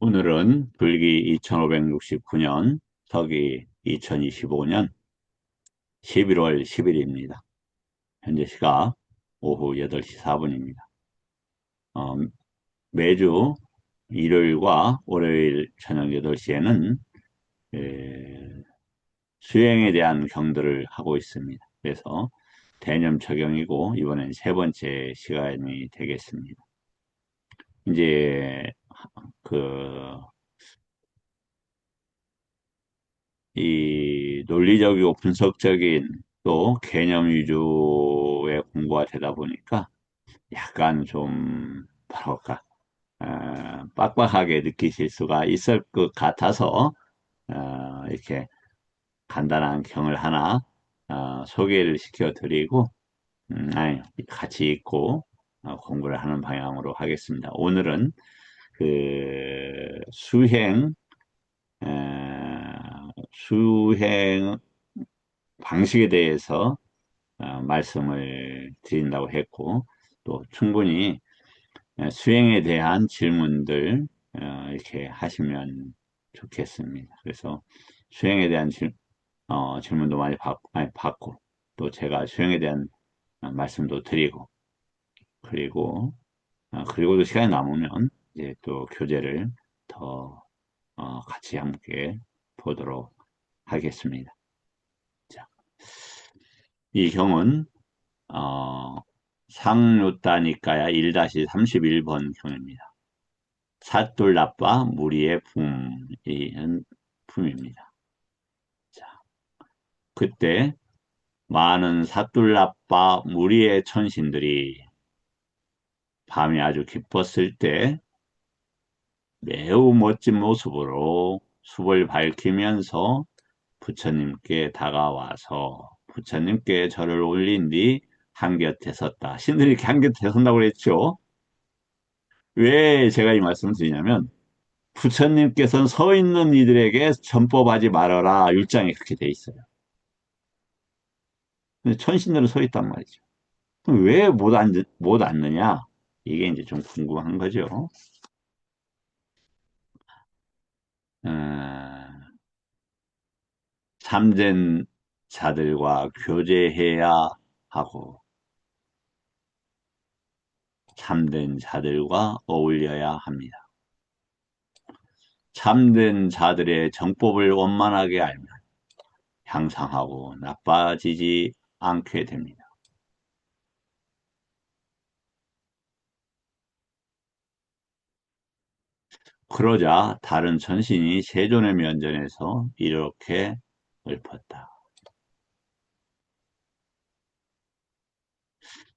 오늘은 불기 2569년, 서기 2025년 11월 10일입니다. 현재 시각 오후 8시 4분입니다. 매주 일요일과 월요일 저녁 8시에는 수행에 대한 경들을 하고 있습니다. 그래서 대념 적용이고 이번엔 세 번째 시간이 되겠습니다. 이제 그 이 논리적이고 분석적인 또 개념 위주의 공부가 되다 보니까 약간 좀 뭐랄까 빡빡하게 느끼실 수가 있을 것 같아서 이렇게 간단한 경을 하나 소개를 시켜드리고 아니, 같이 읽고 공부를 하는 방향으로 하겠습니다. 오늘은 그 수행 방식에 대해서 말씀을 드린다고 했고, 또 충분히 수행에 대한 질문들 이렇게 하시면 좋겠습니다. 그래서 수행에 대한 질문도 많이 받고, 또 제가 수행에 대한 말씀도 드리고, 그리고도 시간이 남으면 이제 또 교재를 더 같이 함께 보도록 하겠습니다. 자, 이 경은 상요따니까야 1-31번 경입니다. 사돌나빠 무리의 품이는 품입니다. 자, 그때 많은 사돌나빠 무리의 천신들이 밤이 아주 깊었을 때 매우 멋진 모습으로 숲을 밝히면서 부처님께 다가와서 부처님께 절을 올린 뒤 한곁에 섰다. 신들이 이렇게 한곁에 선다고 그랬죠. 왜 제가 이 말씀을 드리냐면 부처님께서는 서 있는 이들에게 전법하지 말아라 율장에 그렇게 돼 있어요. 근데 천신들은 서 있단 말이죠. 그럼 왜 못 앉느냐? 이게 이제 좀 궁금한 거죠. 어, 참된 자들과 교제해야 하고 참된 자들과 어울려야 합니다. 참된 자들의 정법을 원만하게 알면 향상하고 나빠지지 않게 됩니다. 그러자 다른 천신이 세존의 면전에서 이렇게 읊었다.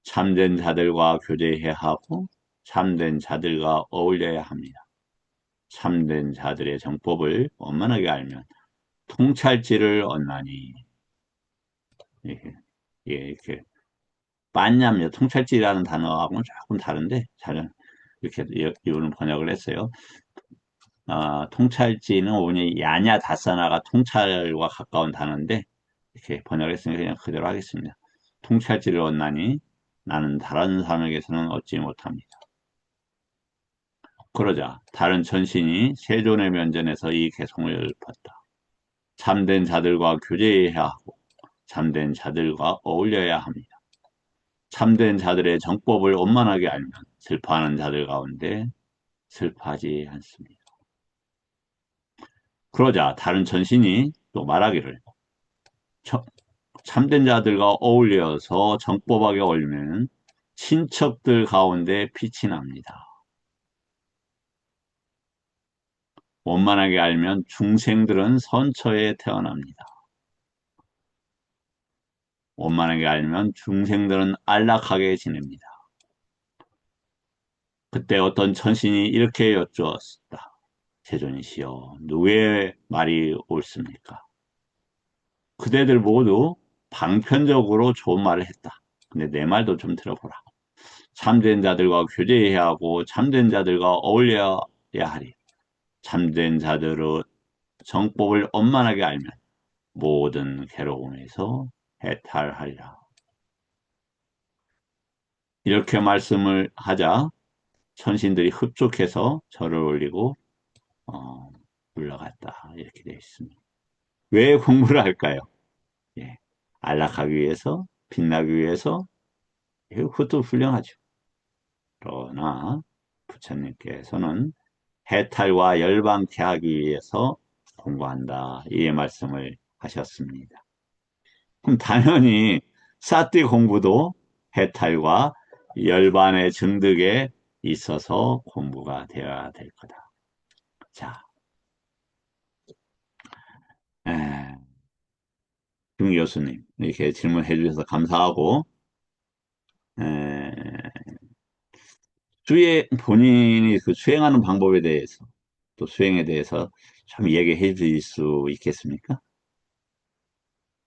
참된 자들과 교제해야 하고 참된 자들과 어울려야 합니다. 참된 자들의 정법을 원만하게 알면 통찰지를 얻나니 이렇게, 이렇게 빠냠요 통찰지라는 단어하고는 조금 다른데 잘 이렇게 이거는 번역을 했어요. 통찰지는 오니 야냐 다사나가 통찰과 가까운 단어인데 이렇게 번역을 했으니까 그냥 그대로 하겠습니다. 통찰지를 얻나니 나는 다른 사람에게서는 얻지 못합니다. 그러자 다른 천신이 세존의 면전에서 이 개송을 읊었다. 참된 자들과 교제해야 하고 참된 자들과 어울려야 합니다. 참된 자들의 정법을 원만하게 알면 슬퍼하는 자들 가운데 슬퍼하지 않습니다. 그러자 다른 천신이 또 말하기를 참된 자들과 어울려서 정법하게 어울리면 친척들 가운데 빛이 납니다. 원만하게 알면 중생들은 선처에 태어납니다. 원만하게 알면 중생들은 안락하게 지냅니다. 그때 어떤 천신이 이렇게 여쭈었다. 세존이시여, 누구의 말이 옳습니까? 그대들 모두 방편적으로 좋은 말을 했다. 근데 내 말도 좀 들어보라. 참된 자들과 교제해야 하고 참된 자들과 어울려야 하리. 참된 자들의 정법을 원만하게 알면 모든 괴로움에서 해탈하리라. 이렇게 말씀을 하자 천신들이 흡족해서 절을 올리고 어, 물러갔다. 이렇게 되어 있습니다. 왜 공부를 할까요? 예. 안락하기 위해서, 빛나기 위해서, 그것도 훌륭하죠. 그러나 부처님께서는 해탈과 열방케 하기 위해서 공부한다. 이 말씀을 하셨습니다. 그럼 당연히 사띠 공부도 해탈과 열반의 증득에 있어서 공부가 되어야 될 거다. 자, 에, 김 교수님 이렇게 질문해 주셔서 감사하고 에, 본인이 그 수행하는 방법에 대해서 또 수행에 대해서 좀 얘기해 주실 수 있겠습니까?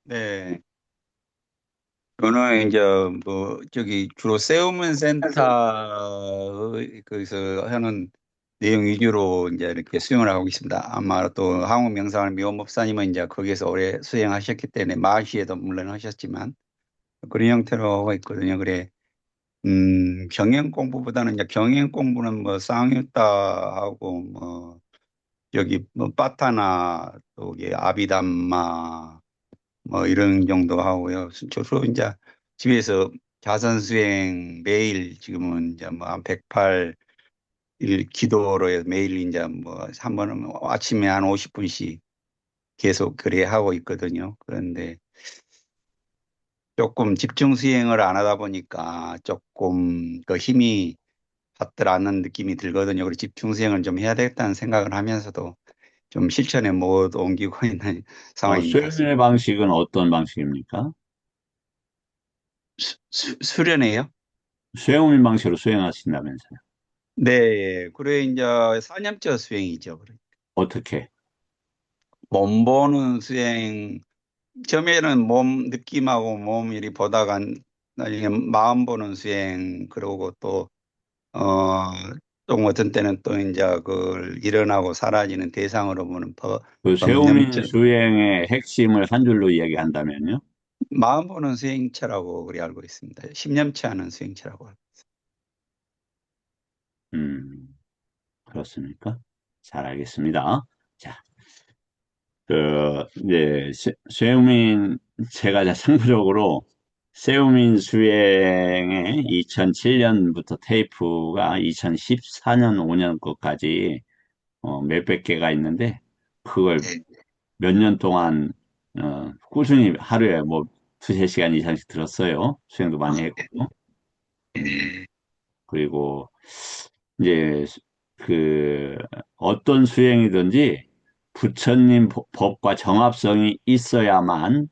네. 저는 이제 뭐 저기 주로 세우면 센터의 거기서 하는 내용 위주로 이제 이렇게 수행을 하고 있습니다. 아마 또 한국 명상을 미원 법사님은 이제 거기에서 오래 수행하셨기 때문에 마시에도 물론 하셨지만 그런 형태로 하고 있거든요. 그래, 경영 공부보다는 이제 경영 공부는 뭐 쌍유타하고 뭐 여기 뭐 파타나 또 이게 아비담마 뭐 이런 정도 하고요. 주로 이제 집에서 자선 수행 매일 지금은 이제 뭐 한 108일 기도로 해서 매일 이제 뭐 한 번은 아침에 한 50분씩 계속 그래 하고 있거든요. 그런데 조금 집중 수행을 안 하다 보니까 조금 그 힘이 받들 않는 느낌이 들거든요. 그리고 집중 수행을 좀 해야 되겠다는 생각을 하면서도 좀 실천에 못 옮기고 있는 상황인 것 같습니다. 수행의 방식은 어떤 방식입니까? 수련회요? 수행의 방식으로 수행하신다면서요. 네, 그래 이제 4년째 수행이죠. 그래. 어떻게? 몸 보는 수행, 처음에는 몸 느낌하고 몸 이리 보다가 나중에 마음 보는 수행, 그러고 또, 어, 좀 어떤 때는 또 이제 그걸 일어나고 사라지는 대상으로 보는 그 세우민 법념체, 수행의 핵심을 한 줄로 이야기한다면요? 마음 보는 수행체라고 그리 알고 있습니다. 10년째 하는 수행체라고 알고 음, 그렇습니까? 잘 알겠습니다. 자, 그, 이제, 세우민, 제가 참고적으로, 세우민 수행의 2007년부터 테이프가 2014년, 5년 것까지, 몇백 개가 있는데, 그걸 있습니다. 몇 년 동안, 꾸준히 하루에 뭐, 두세 시간 이상씩 들었어요. 수행도 많이 했고. 음, 네. 그리고, 이제 그 어떤 수행이든지 부처님 법과 정합성이 있어야만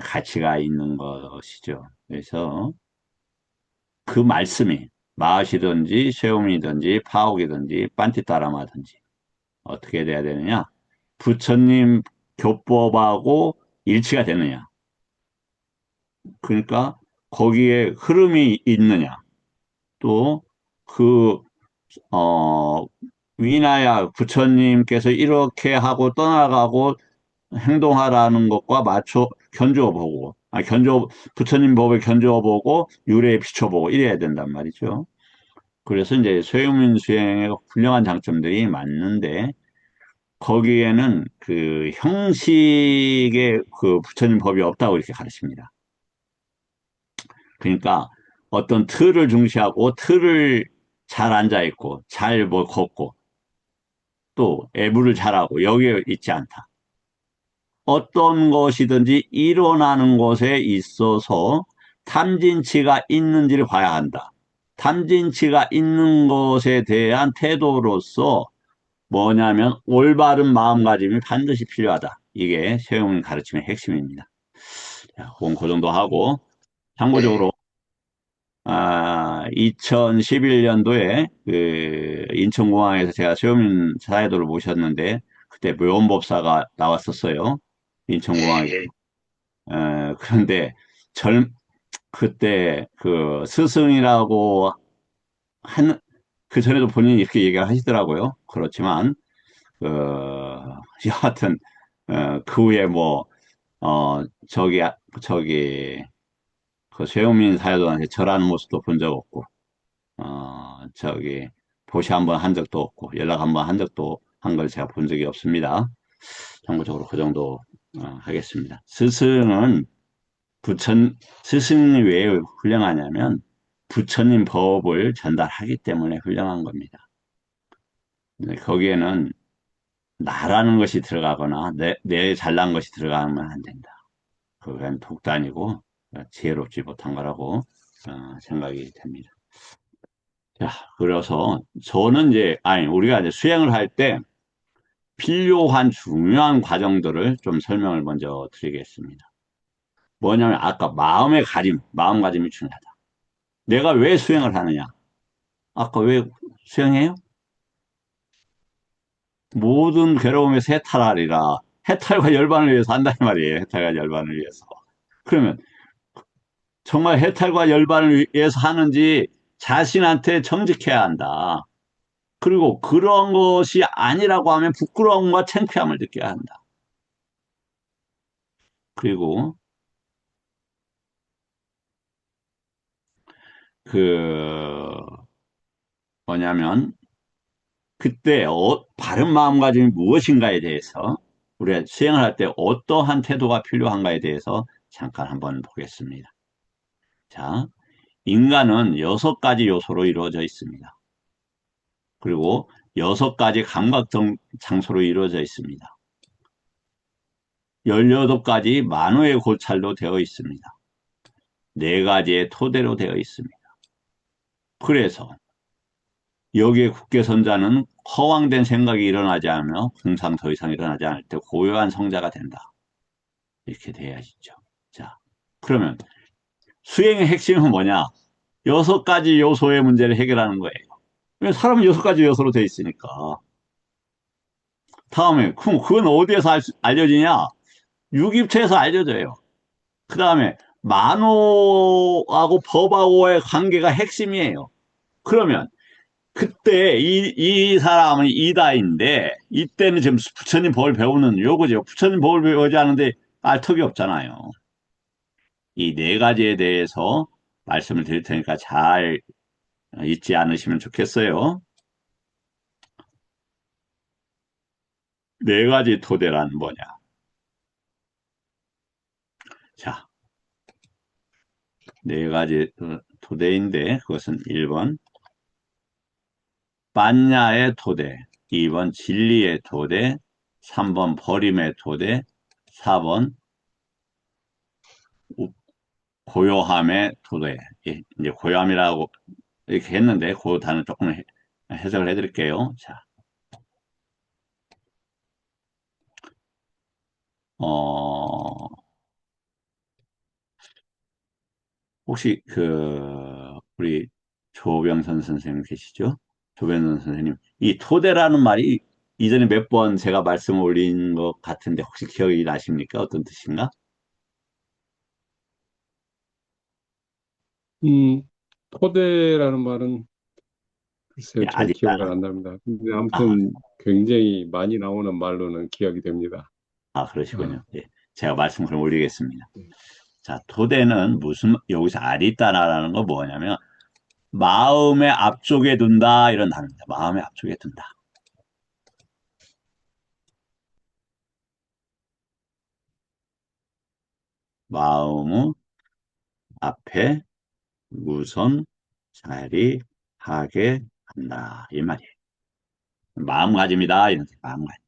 가치가 있는 것이죠. 그래서 그 말씀이 마하시든지 쇠음이든지 파옥이든지 빤티따라마든지 어떻게 돼야 되느냐? 부처님 교법하고 일치가 되느냐? 그러니까 거기에 흐름이 있느냐? 또 그 위나야 부처님께서 이렇게 하고 떠나가고 행동하라는 것과 맞춰 견주어 보고, 부처님 법에 견주어 보고, 유래에 비춰보고, 이래야 된단 말이죠. 그래서 이제 소유민 수행의 훌륭한 장점들이 많는데, 거기에는 그 형식의 그 부처님 법이 없다고 이렇게 가르칩니다. 그러니까 어떤 틀을 중시하고, 틀을 잘 앉아있고, 잘 뭐 걷고, 또 애부를 잘하고, 여기에 있지 않다. 어떤 것이든지 일어나는 곳에 있어서 탐진치가 있는지를 봐야 한다. 탐진치가 있는 것에 대한 태도로서 뭐냐면 올바른 마음가짐이 반드시 필요하다. 이게 세용 가르침의 핵심입니다. 자, 그건 그 정도 하고 참고적으로 2011년도에 그 인천공항에서 제가 최영민 사회도를 모셨는데 그때 묘원법사가 나왔었어요. 인천공항에. 그런데 젊 그때 그 스승이라고 한 그 전에도 본인이 이렇게 얘기를 하시더라고요. 그렇지만 그 여하튼 그 후에 뭐 저기 그 최영민 사회도한테 절하는 모습도 본 적 없고 저기 보시 한번 한 적도 없고 연락 한번 한 적도 걸 제가 본 적이 없습니다. 참고적으로 그 정도 하겠습니다. 스승은 스승이 왜 훌륭하냐면 부처님 법을 전달하기 때문에 훌륭한 겁니다. 거기에는 나라는 것이 들어가거나 내 잘난 것이 들어가면 안 된다. 그건 독단이고 지혜롭지 못한 거라고 생각이 됩니다. 자, 그래서 저는 우리가 이제 수행을 할 때 필요한 중요한 과정들을 좀 설명을 먼저 드리겠습니다. 뭐냐면 아까 마음가짐이 중요하다. 내가 왜 수행을 하느냐? 아까 왜 수행해요? 모든 괴로움에서 해탈하리라. 해탈과 열반을 위해서 한다는 말이에요. 해탈과 열반을 위해서. 그러면 정말 해탈과 열반을 위해서 하는지 자신한테 정직해야 한다. 그리고 그런 것이 아니라고 하면 부끄러움과 창피함을 느껴야 한다. 그리고 그 뭐냐면 그때 바른 마음가짐이 무엇인가에 대해서 우리가 수행을 할 때 어떠한 태도가 필요한가에 대해서 잠깐 한번 보겠습니다. 자, 인간은 6가지 요소로 이루어져 있습니다. 그리고 6가지 감각 장소로 이루어져 있습니다. 18가지 만호의 고찰로 되어 있습니다. 4가지의 토대로 되어 있습니다. 그래서 여기에 굳게 선 자는 허황된 생각이 일어나지 않으며 공상 더 이상 일어나지 않을 때 고요한 성자가 된다. 이렇게 돼야죠. 자, 그러면 수행의 핵심은 뭐냐? 6가지 요소의 문제를 해결하는 거예요. 사람은 6가지 요소로 되어 있으니까. 다음에 그건 어디에서 알려지냐? 유기체에서 알려져요. 그 다음에 만호하고 법하고의 관계가 핵심이에요. 그러면 그때 이 사람은 이다인데 이때는 지금 부처님 법을 배우는 요거죠. 부처님 법을 배우지 않는데 알턱이 없잖아요. 이 4가지에 대해서 말씀을 드릴 테니까 잘 잊지 않으시면 좋겠어요. 4가지 토대란 뭐냐? 자, 4가지 토대인데 그것은 1번般若의 토대, 2번 진리의 토대, 3번 버림의 토대, 4번 고요함의 토대. 예, 이제 고요함이라고 이렇게 했는데 그 단어 조금 해석을 해드릴게요. 자, 어, 혹시 우리 조병선 선생님 계시죠? 조병선 선생님, 이 토대라는 말이 이전에 몇 번 제가 말씀 올린 것 같은데 혹시 기억이 나십니까? 어떤 뜻인가? 이 토대라는 말은 예, 글쎄요, 잘 아직 기억은 안 납니다. 근데 아, 아무튼 굉장히 많이 나오는 말로는 기억이 됩니다. 그러시군요. 아, 예, 제가 말씀 그럼 올리겠습니다. 네. 자, 토대는 여기서 아리따라라는 거 뭐냐면 마음의 앞쪽에 둔다 이런 단어입니다. 마음의 앞쪽에 둔다. 마음의 앞에 우선 자리하게 한다. 이 말이에요. 마음가짐이다. 이런 마음가짐.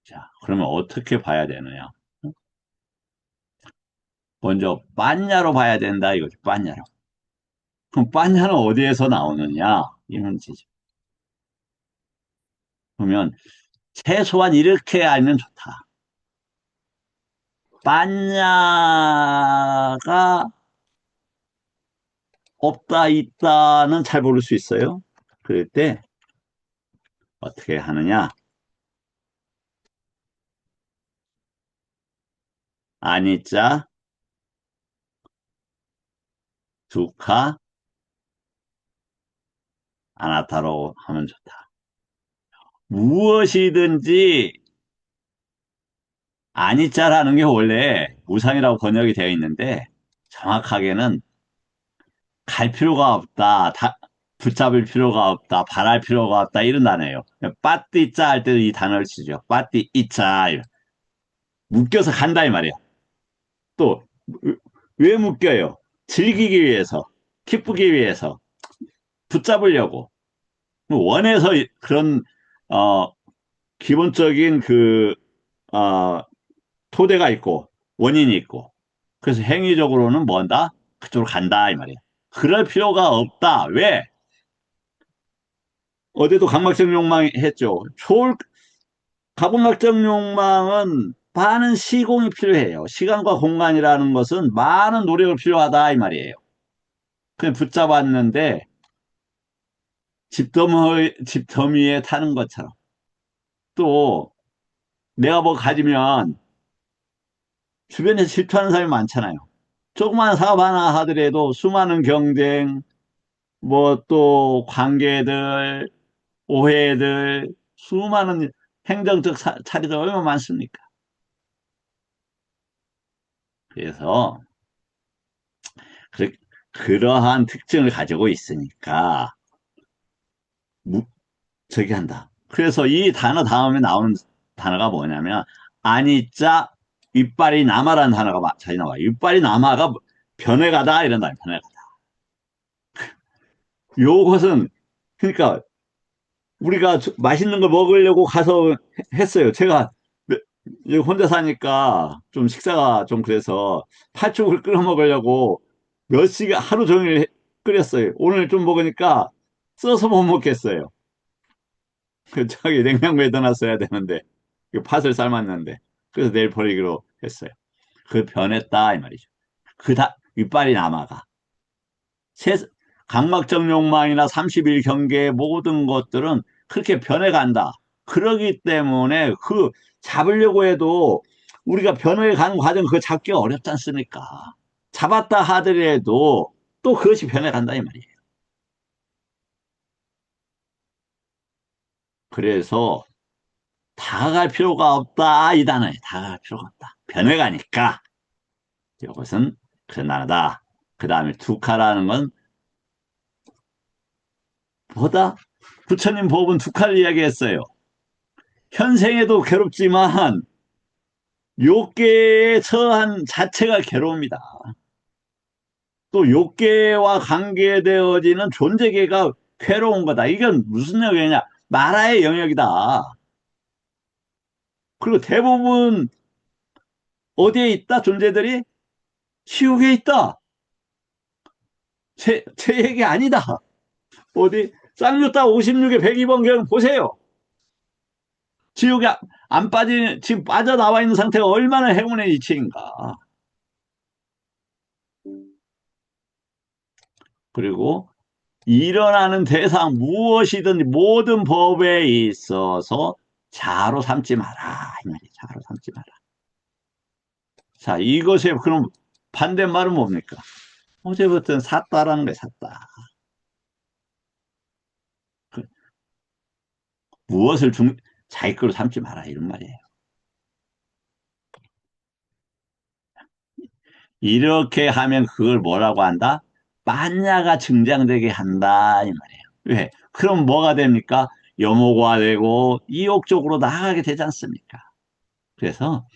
자, 그러면 어떻게 봐야 되느냐? 먼저般냐로 봐야 된다. 이거죠.般냐로. 그럼般냐는 어디에서 나오느냐? 이 문제죠. 그러면 최소한 이렇게 알면 좋다.般냐가 없다, 있다는 잘 모를 수 있어요. 그럴 때 어떻게 하느냐? 아니짜, 두카, 아나타로 하면 좋다. 무엇이든지 아니짜라는 게 원래 무상이라고 번역이 되어 있는데 정확하게는 갈 필요가 없다. 붙잡을 필요가 없다, 바랄 필요가 없다, 이런 단어예요. 빠띠짜 할 때도 이 단어를 쓰죠. 빠띠이짜. 묶여서 간다, 이 말이에요. 또, 왜 묶여요? 즐기기 위해서, 기쁘기 위해서, 붙잡으려고. 원해서 그런, 어, 기본적인 어, 토대가 있고, 원인이 있고. 그래서 행위적으로는 뭔다? 그쪽으로 간다, 이 말이에요. 그럴 필요가 없다. 왜? 어제도 강박적 욕망 했죠. 가공학적 욕망은 많은 시공이 필요해요. 시간과 공간이라는 것은 많은 노력을 필요하다 이 말이에요. 그냥 붙잡았는데 집더미에 타는 것처럼 또 내가 뭐 가지면 주변에서 질투하는 사람이 많잖아요. 조그만 사업 하나 하더라도 수많은 경쟁, 뭐 또 관계들, 오해들, 수많은 행정적 차례들 얼마나 많습니까? 그래서 그, 그러한 특징을 가지고 있으니까 저기 한다. 그래서 이 단어 다음에 나오는 단어가 뭐냐면 아니자 이빨이 남아라는 단어가 자주 나와요. 이빨이 남아가 변해가다 이런다. 변해가다. 요것은 그러니까 우리가 맛있는 걸 먹으려고 가서 했어요. 제가 여기 혼자 사니까 좀 식사가 좀 그래서 팥죽을 끓여 먹으려고 몇 시간 하루 종일 끓였어요. 오늘 좀 먹으니까 써서 못 먹겠어요. 그 저기 냉장고에 넣어놨어야 되는데 그 팥을 삶았는데 그래서 내일 버리기로 했어요. 그 변했다 이 말이죠. 이빨이 남아가. 세, 강막적 욕망이나 30일 경계의 모든 것들은 그렇게 변해간다. 그러기 때문에 잡으려고 해도 우리가 변해가는 과정 그거 잡기 어렵지 않습니까? 잡았다 하더라도 또 그것이 변해간다 이 말이에요. 그래서 다가갈 필요가 없다 이 단어에 다가갈 필요가 없다. 변해가니까 이것은 그런 단어다. 그 다음에 두카라는 건 뭐다? 부처님 법은 두카를 이야기했어요. 현생에도 괴롭지만 욕계에 처한 자체가 괴로움이다. 또 욕계와 관계되어지는 존재계가 괴로운 거다. 이건 무슨 영역이냐? 마라의 영역이다. 그리고 대부분 어디에 있다? 존재들이 지옥에 있다. 제 얘기 아니다. 어디 쌍유타 56의 102번 경 보세요. 지옥에 안 빠진 지금 빠져나와 있는 상태가 얼마나 행운의 이치인가. 그리고 일어나는 대상 무엇이든지 모든 법에 있어서 자로 삼지 마라. 이 말이에요. 자로 삼지 마라. 자, 이것의 그럼 반대말은 뭡니까? 어제부터는 샀다라는 거예요. 샀다. 그, 무엇을 자기 거로 삼지 마라. 이런 말이에요. 이렇게 하면 그걸 뭐라고 한다? 빠냐가 증장되게 한다. 이 말이에요. 왜? 그럼 뭐가 됩니까? 염호가 되고 이욕적으로 나아가게 되지 않습니까? 그래서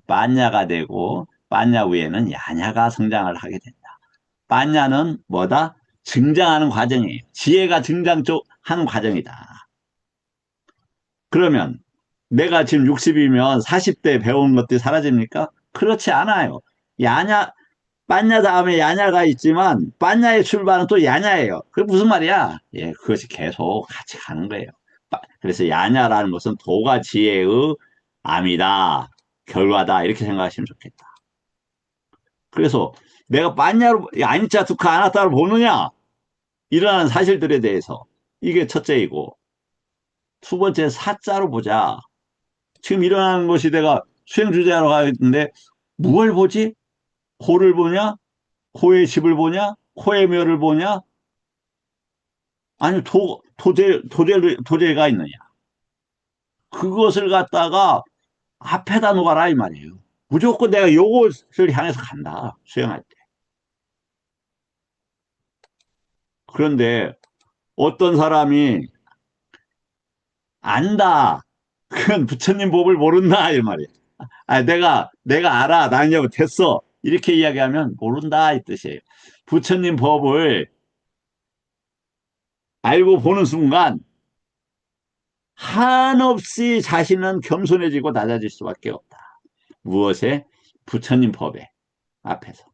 빠냐가 되고 빠냐 위에는 야냐가 성장을 하게 된다. 빠냐는 뭐다? 증장하는 과정이에요. 지혜가 하는 과정이다. 그러면 내가 지금 60이면 40대 배운 것들이 사라집니까? 그렇지 않아요. 야냐, 빠냐 다음에 야냐가 있지만 빠냐의 출발은 또 야냐예요. 그게 무슨 말이야? 예, 그것이 계속 같이 가는 거예요. 그래서 야냐라는 것은 도가 지혜의 암이다. 결과다. 이렇게 생각하시면 좋겠다. 그래서 내가 빠냐로, 아니자, 두카, 아나타로 보느냐? 일어나는 사실들에 대해서. 이게 첫째이고. 두 번째, 사자로 보자. 지금 일어나는 것이 내가 수행주제하러 가는데, 무엇을 보지? 코를 보냐? 코의 집을 보냐? 코의 묘를 보냐? 아니, 도제가 있느냐? 그것을 갖다가 앞에다 놓아라, 이 말이에요. 무조건 내가 요것을 향해서 간다. 수행할 때. 그런데 어떤 사람이 안다. 그건 부처님 법을 모른다. 이 말이야. 아, 내가 알아. 나 이제 됐어. 이렇게 이야기하면 모른다. 이 뜻이에요. 부처님 법을 알고 보는 순간 한없이 자신은 겸손해지고 낮아질 수밖에 없다. 무엇에? 부처님 법에 앞에서.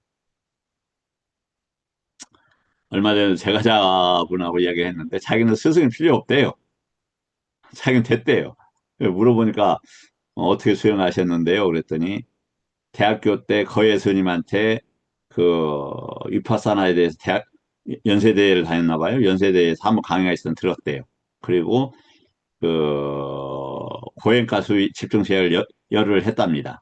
얼마 전에 제가 자분하고 이야기했는데 자기는 스승이 필요 없대요. 자기는 됐대요. 물어보니까 어떻게 수행하셨는데요? 그랬더니 대학교 때 거예 스님한테 그 위파사나에 대해서 연세대를 다녔나 봐요. 연세대에서 한번 강의가 있었던 들었대요. 그리고 그 고행가수 집중체를 열을 했답니다.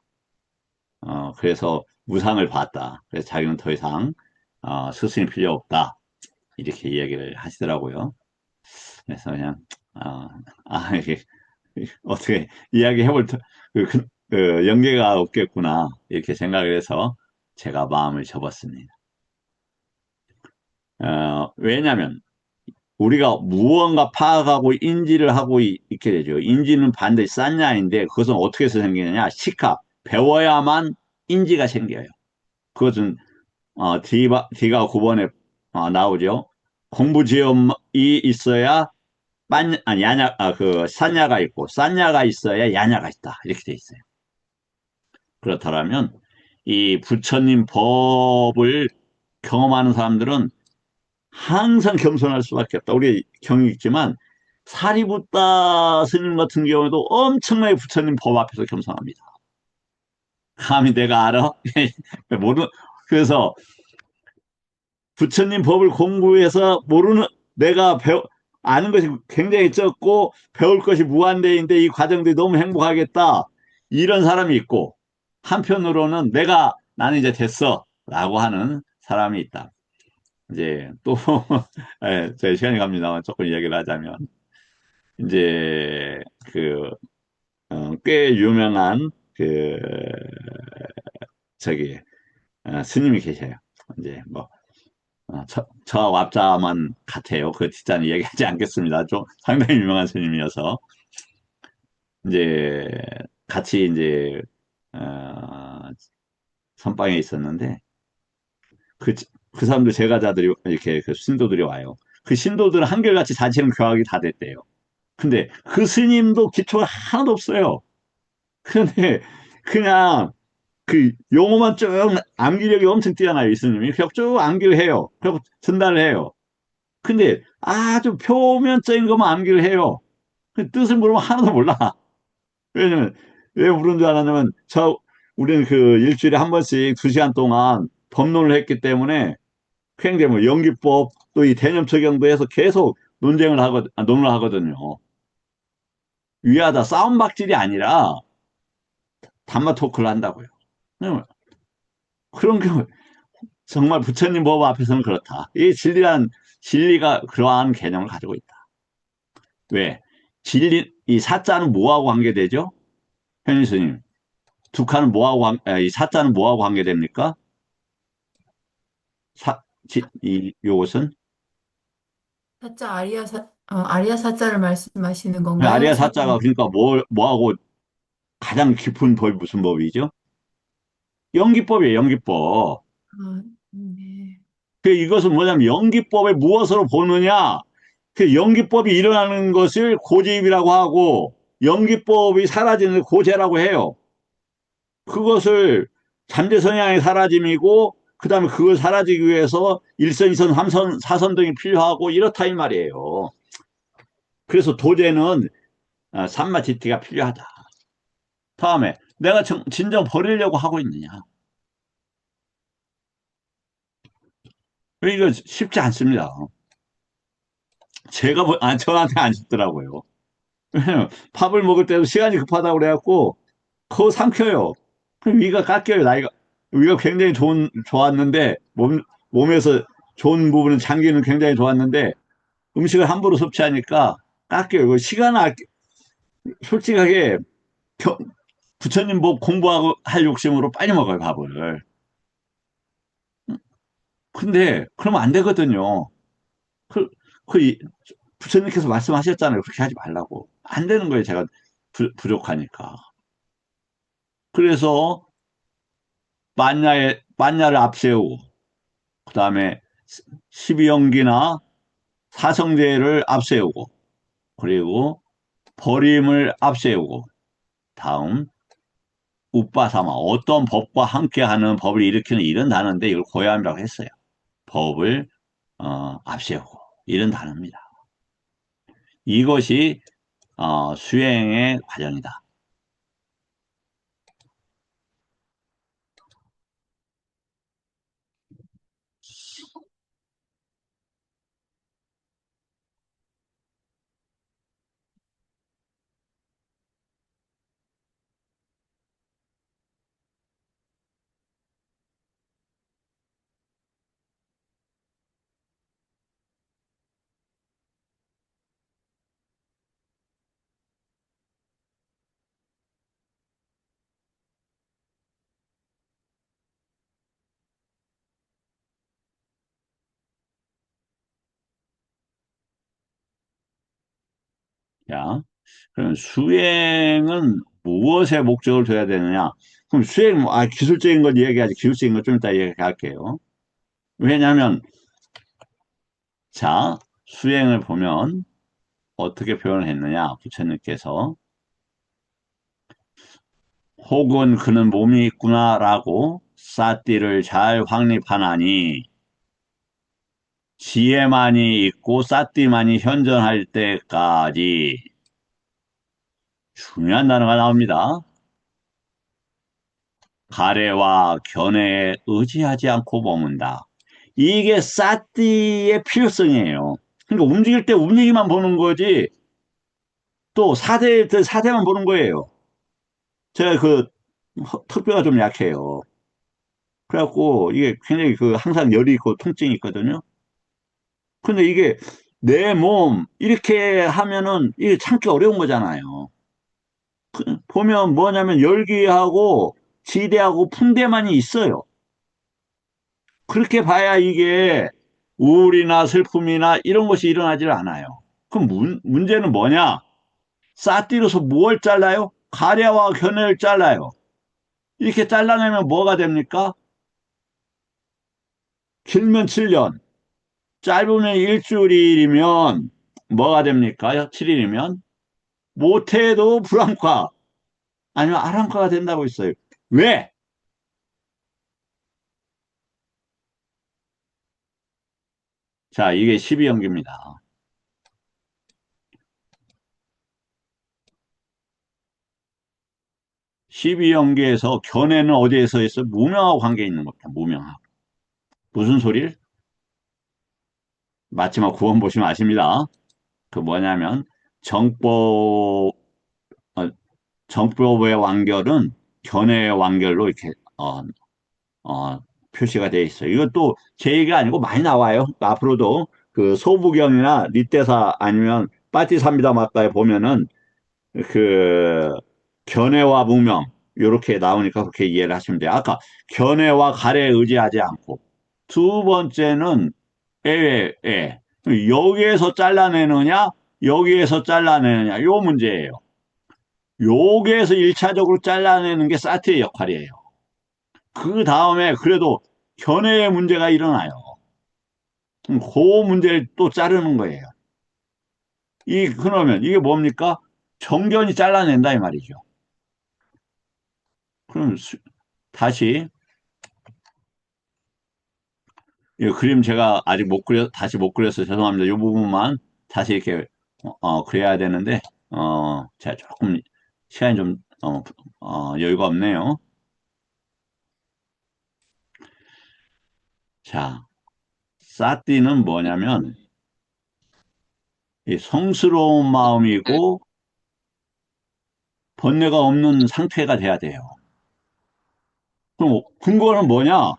그래서 무상을 봤다. 그래서 자기는 더 이상 스승이 필요 없다. 이렇게 이야기를 하시더라고요. 그래서 그냥 이게 어떻게 이야기해볼 연계가 없겠구나 이렇게 생각을 해서 제가 마음을 접었습니다. 왜냐하면 우리가 무언가 파악하고 인지를 하고 있게 되죠. 인지는 반드시 싼냐인데 그것은 어떻게 해서 생기느냐? 시카 배워야만 인지가 생겨요. 그것은 D가 9번에 나오죠. 공부지음이 있어야 산야가 있고 산야가 있어야 야냐가 있다. 이렇게 돼 있어요. 그렇다면 이 부처님 법을 경험하는 사람들은 항상 겸손할 수밖에 없다. 우리 경이 있지만 사리부따 스님 같은 경우에도 엄청나게 부처님 법 앞에서 겸손합니다. 감히 내가 알아? 그래서 부처님 법을 공부해서 내가 아는 것이 굉장히 적고 배울 것이 무한대인데 이 과정들이 너무 행복하겠다. 이런 사람이 있고 한편으로는 나는 이제 됐어 라고 하는 사람이 있다. 이제 또 제 시간이 갑니다만 조금 얘기를 하자면 이제 꽤 유명한 저기 스님이 계셔요. 이제 뭐 저 랍자만 같아요. 그 뒷자는 얘기하지 않겠습니다. 좀 상당히 유명한 스님이어서 이제 같이 이제 선방에 있었는데 그, 그 사람들 제가자들이 이렇게 그 신도들이 와요. 그 신도들은 한결같이 자신은 교학이 다 됐대요. 근데 그 스님도 기초가 하나도 없어요. 그런데 그냥 그 용어만 쭉 암기력이 엄청 뛰어나요, 이 스님이. 그냥 쭉 암기를 해요. 그리고 전달을 해요. 근데 아주 표면적인 것만 암기를 해요. 그 뜻을 물으면 하나도 몰라. 왜냐면, 왜 물은 줄 알았냐면, 우리는 그 일주일에 한 번씩 2시간 동안 법론을 했기 때문에 굉장히 뭐 연기법 또 이 대념 적용도 해서 계속 논을 하거든요. 위하다 싸움박질이 아니라 담마 토크를 한다고요. 그런 경우 정말 부처님 법 앞에서는 그렇다. 이 진리가 그러한 개념을 가지고 있다. 왜? 이 사자는 뭐하고 관계되죠? 현일 스님. 이 사자는 뭐하고 관계됩니까? 요것은? 아리아 사자를 말씀하시는 건가요? 아리아 사자가 그러니까 뭐하고 가장 깊은 법이 무슨 법이죠? 연기법이에요, 연기법. 네. 이것은 뭐냐면 연기법에 무엇으로 보느냐? 연기법이 일어나는 것을 고재입이라고 하고 연기법이 사라지는 고재라고 해요. 그것을 잠재 성향의 사라짐이고 그다음에 그걸 사라지기 위해서 1선, 2선, 3선, 4선 등이 필요하고 이렇다 이 말이에요. 그래서 도제는 삼마디티가 필요하다. 다음에 내가 진정 버리려고 하고 있느냐? 이거 쉽지 않습니다. 저한테 안 쉽더라고요. 왜냐면 밥을 먹을 때도 시간이 급하다고 그래갖고 그거 삼켜요. 그럼 위가 깎여요. 위가 굉장히 좋았는데 몸에서 좋은 부분은 장기는 굉장히 좋았는데 음식을 함부로 섭취하니까 깎여요. 솔직하게 부처님 뭐 공부하고 할 욕심으로 빨리 먹어요, 밥을. 근데 그러면 안 되거든요. 부처님께서 말씀하셨잖아요. 그렇게 하지 말라고. 안 되는 거예요. 제가 부족하니까. 그래서 만야를 앞세우고, 그 다음에 12연기나 사성제를 앞세우고, 그리고 버림을 앞세우고, 다음 우빠사마, 어떤 법과 함께하는 법을 일으키는 이런 단어인데 이걸 고야함이라고 했어요. 법을 앞세우고 이런 단어입니다. 이것이 수행의 과정이다. 자, 그럼 수행은 무엇에 목적을 둬야 되느냐? 그럼 수행, 기술적인 걸 얘기하지. 기술적인 걸 좀 이따 얘기할게요. 왜냐하면, 자, 수행을 보면 어떻게 표현을 했느냐? 부처님께서 혹은 그는 몸이 있구나라고 사띠를 잘 확립하나니 지혜만이 있고 사띠만이 현존할 때까지 중요한 단어가 나옵니다. 가래와 견해에 의지하지 않고 머문다. 이게 사띠의 필요성이에요. 그러니까 움직일 때 움직이만 보는 거지 또 사대만 보는 거예요. 제가 턱뼈가 좀 약해요. 그래갖고 이게 굉장히 항상 열이 있고 통증이 있거든요. 근데 이게 내 몸 이렇게 하면은 이게 참기 어려운 거잖아요. 보면 뭐냐면 열기하고 지대하고 풍대만이 있어요. 그렇게 봐야 이게 우울이나 슬픔이나 이런 것이 일어나질 않아요. 그럼 문제는 뭐냐? 싸띠로서 뭘 잘라요? 가래와 견해를 잘라요. 이렇게 잘라내면 뭐가 됩니까? 길면 7년, 짧으면 일주일이면 뭐가 됩니까? 7일이면 못해도 불안과 아니면 아랑카가 된다고 있어요. 왜? 자, 이게 12연계입니다. 12연계에서 견해는 어디에서 있어? 무명하고 관계 있는 겁니다. 무명하고. 무슨 소리를? 마지막 구원 보시면 아십니다. 그 뭐냐면 정법, 어, 정법의 완결은 견해의 완결로 이렇게 어, 표시가 되어 있어요. 이것도 제 얘기가 아니고 많이 나와요. 앞으로도 그 소부경이나 니떼사 아니면 빠티삼비다마가에 보면은 그 견해와 무명 이렇게 나오니까 그렇게 이해를 하시면 돼요. 아까 견해와 가래에 의지하지 않고 두 번째는 애외 여기에서 잘라내느냐 여기에서 잘라내느냐 요 문제예요. 여기에서 1차적으로 잘라내는 게 사티의 역할이에요. 그 다음에 그래도 견해의 문제가 일어나요. 그 문제를 또 자르는 거예요. 그러면 이게 뭡니까? 정견이 잘라낸다 이 말이죠. 그럼 다시 이 그림 제가 아직 다시 못 그려서 죄송합니다. 이 부분만 다시 이렇게 그려야 되는데 제가 조금 시간이 좀 여유가 없네요. 자, 사띠는 뭐냐면 이 성스러운 마음이고 번뇌가 없는 상태가 돼야 돼요. 그럼 근거는 뭐냐?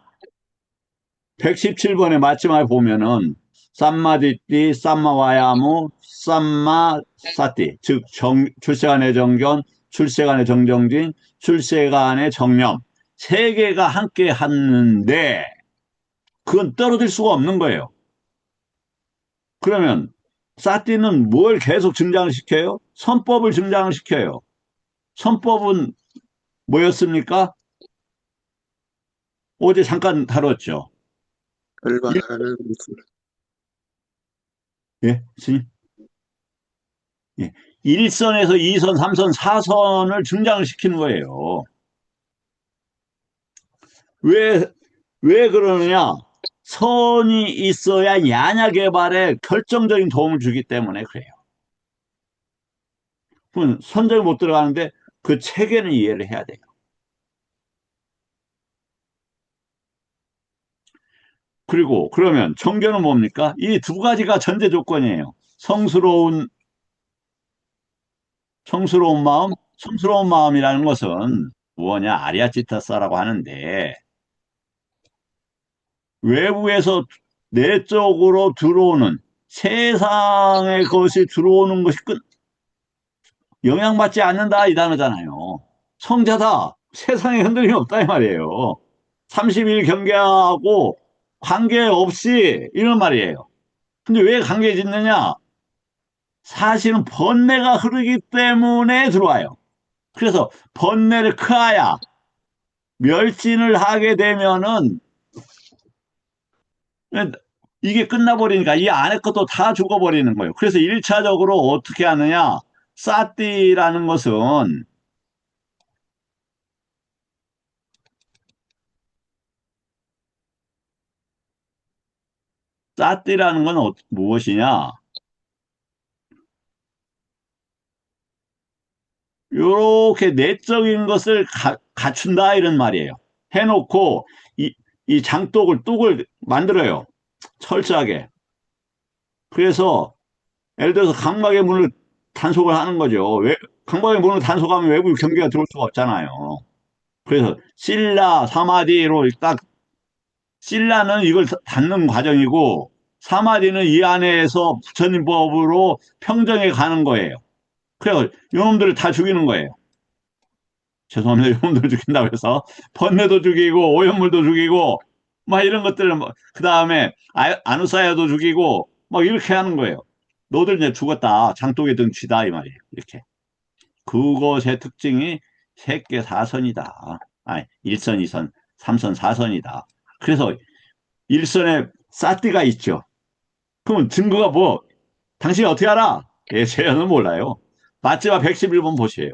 117번의 마지막에 보면은 쌈마디띠, 쌈마와야무, 쌈마사띠 즉 출세간의 정견, 출세간의 정정진, 출세간의 정념 세 개가 함께 하는데 그건 떨어질 수가 없는 거예요. 그러면 사띠는 뭘 계속 증장을 시켜요? 선법을 증장을 시켜요. 선법은 뭐였습니까? 어제 잠깐 다뤘죠. 결박하는 미술. 예, 스님? 예. 1선에서 2선, 3선, 4선을 증장을 시키는 거예요. 왜, 왜 그러느냐? 선이 있어야 야냐 개발에 결정적인 도움을 주기 때문에 그래요. 그럼 선정이 못 들어가는데 그 체계는 이해를 해야 돼요. 그리고 그러면 정교는 뭡니까? 이 두 가지가 전제 조건이에요. 성스러운 마음, 성스러운 마음이라는 것은 뭐냐? 아리아치타사라고 하는데 외부에서 내적으로 들어오는 세상의 것이 들어오는 것이 영향받지 않는다 이 단어잖아요. 성자다. 세상에 흔들림이 없다 이 말이에요. 30일 경계하고 관계없이 이런 말이에요. 근데 왜 관계 짓느냐? 사실은 번뇌가 흐르기 때문에 들어와요. 그래서 번뇌를 크아야 멸진을 하게 되면은 이게 끝나버리니까 이 안에 것도 다 죽어버리는 거예요. 그래서 1차적으로 어떻게 하느냐? 사띠라는 것은 사띠라는 건 무엇이냐? 요렇게 내적인 것을 갖춘다 이런 말이에요. 해놓고 이 뚝을 만들어요. 철저하게. 그래서 예를 들어서 강박의 문을 단속을 하는 거죠. 강박의 문을 단속하면 외부 경계가 들어올 수가 없잖아요. 그래서 실라, 사마디로 딱 실라는 이걸 닫는 과정이고 사마디는 이 안에서 부처님 법으로 평정해 가는 거예요. 그래서 요놈들을 다 죽이는 거예요. 죄송합니다. 요놈들 죽인다고 해서 번뇌도 죽이고 오염물도 죽이고 막 이런 것들을 그 다음에 아누사야도 죽이고 막 이렇게 하는 거예요. 너들 이제 죽었다. 장독의 등치다 이 말이에요. 이렇게. 그것의 특징이 색계 사선이다. 아니 1선, 2선, 3선, 4선이다. 그래서 1선에 사띠가 있죠. 그러면 증거가 뭐? 당신이 어떻게 알아? 예, 제어는 몰라요. 마지막 111번 보세요.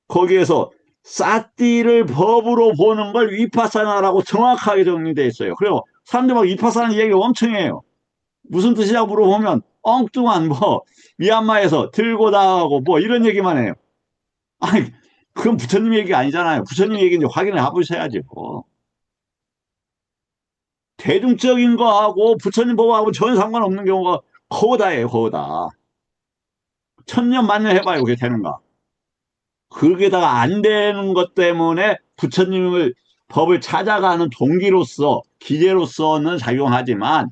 거기에서 사띠를 법으로 보는 걸 위파사나라고 정확하게 정리되어 있어요. 그리고 사람들 막 위파사나 얘기 엄청 해요. 무슨 뜻이냐고 물어보면 엉뚱한 뭐 미얀마에서 들고 나가고 뭐 이런 얘기만 해요. 아니 그건 부처님 얘기 아니잖아요. 부처님 얘기 이제 확인을 해보셔야죠. 대중적인 거하고 부처님 법하고 전혀 상관없는 경우가 거다예요, 거다. 천년 만년 해봐요, 그게 되는가. 그게다가 안 되는 것 때문에 부처님을 법을 찾아가는 동기로서 기계로서는 작용하지만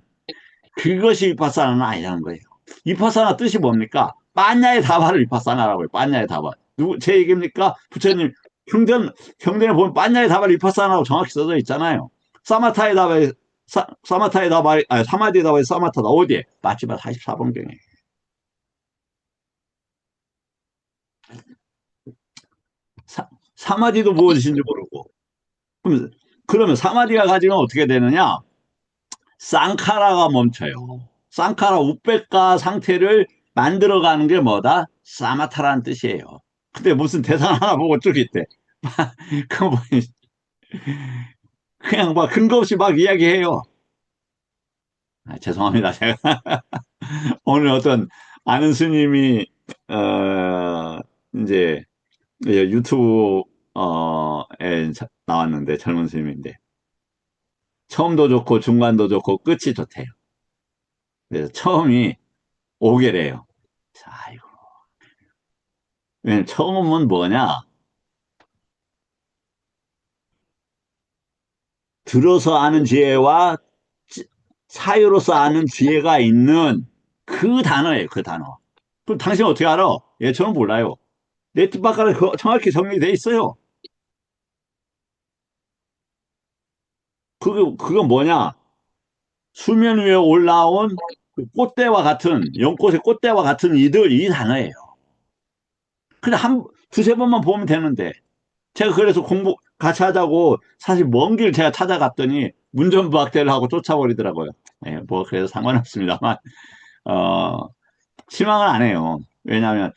그것이 위파사나는 아니라는 거예요. 위파사나 뜻이 뭡니까? 빠냐의 다발을 위파사나라고 해요. 빠냐의 다발. 제 얘기입니까? 부처님 경전에 보면 빠냐의 다발 위파사나라고 정확히 써져 있잖아요. 사마타의 다발 사마타의 다발 아니 사마디의 다발 사마타다 어디에? 마지막 44번경에. 사마디도 무엇인지 모르고. 그러면 사마디가 가지면 어떻게 되느냐? 쌍카라가 멈춰요. 쌍카라 우백가 상태를 만들어가는 게 뭐다? 사마타라는 뜻이에요. 근데 무슨 대상 하나 보고 쭉 있대. 그 뭐, 그냥 막 근거 없이 막 이야기해요. 죄송합니다. 제가 오늘 어떤 아는 스님이 이제 유튜브에 나왔는데 젊은 스님인데 처음도 좋고 중간도 좋고 끝이 좋대요. 그래서 처음이 5개래요. 아이고. 왜냐면 처음은 뭐냐? 들어서 아는 지혜와 사유로서 아는 지혜가 있는 그 단어예요. 그 단어. 그럼 당신 어떻게 알아? 예, 저는 몰라요. 내 뜻밖에 정확히 정리돼 있어요. 그건 뭐냐? 수면 위에 올라온 그 꽃대와 같은, 연꽃의 꽃대와 같은 이들, 이 단어예요. 근데 두세 번만 보면 되는데, 제가 그래서 공부 같이 하자고 사실 먼 길 제가 찾아갔더니 문전부학대를 하고 쫓아버리더라고요. 예, 뭐, 그래서 상관없습니다만, 어, 실망은 안 해요. 왜냐하면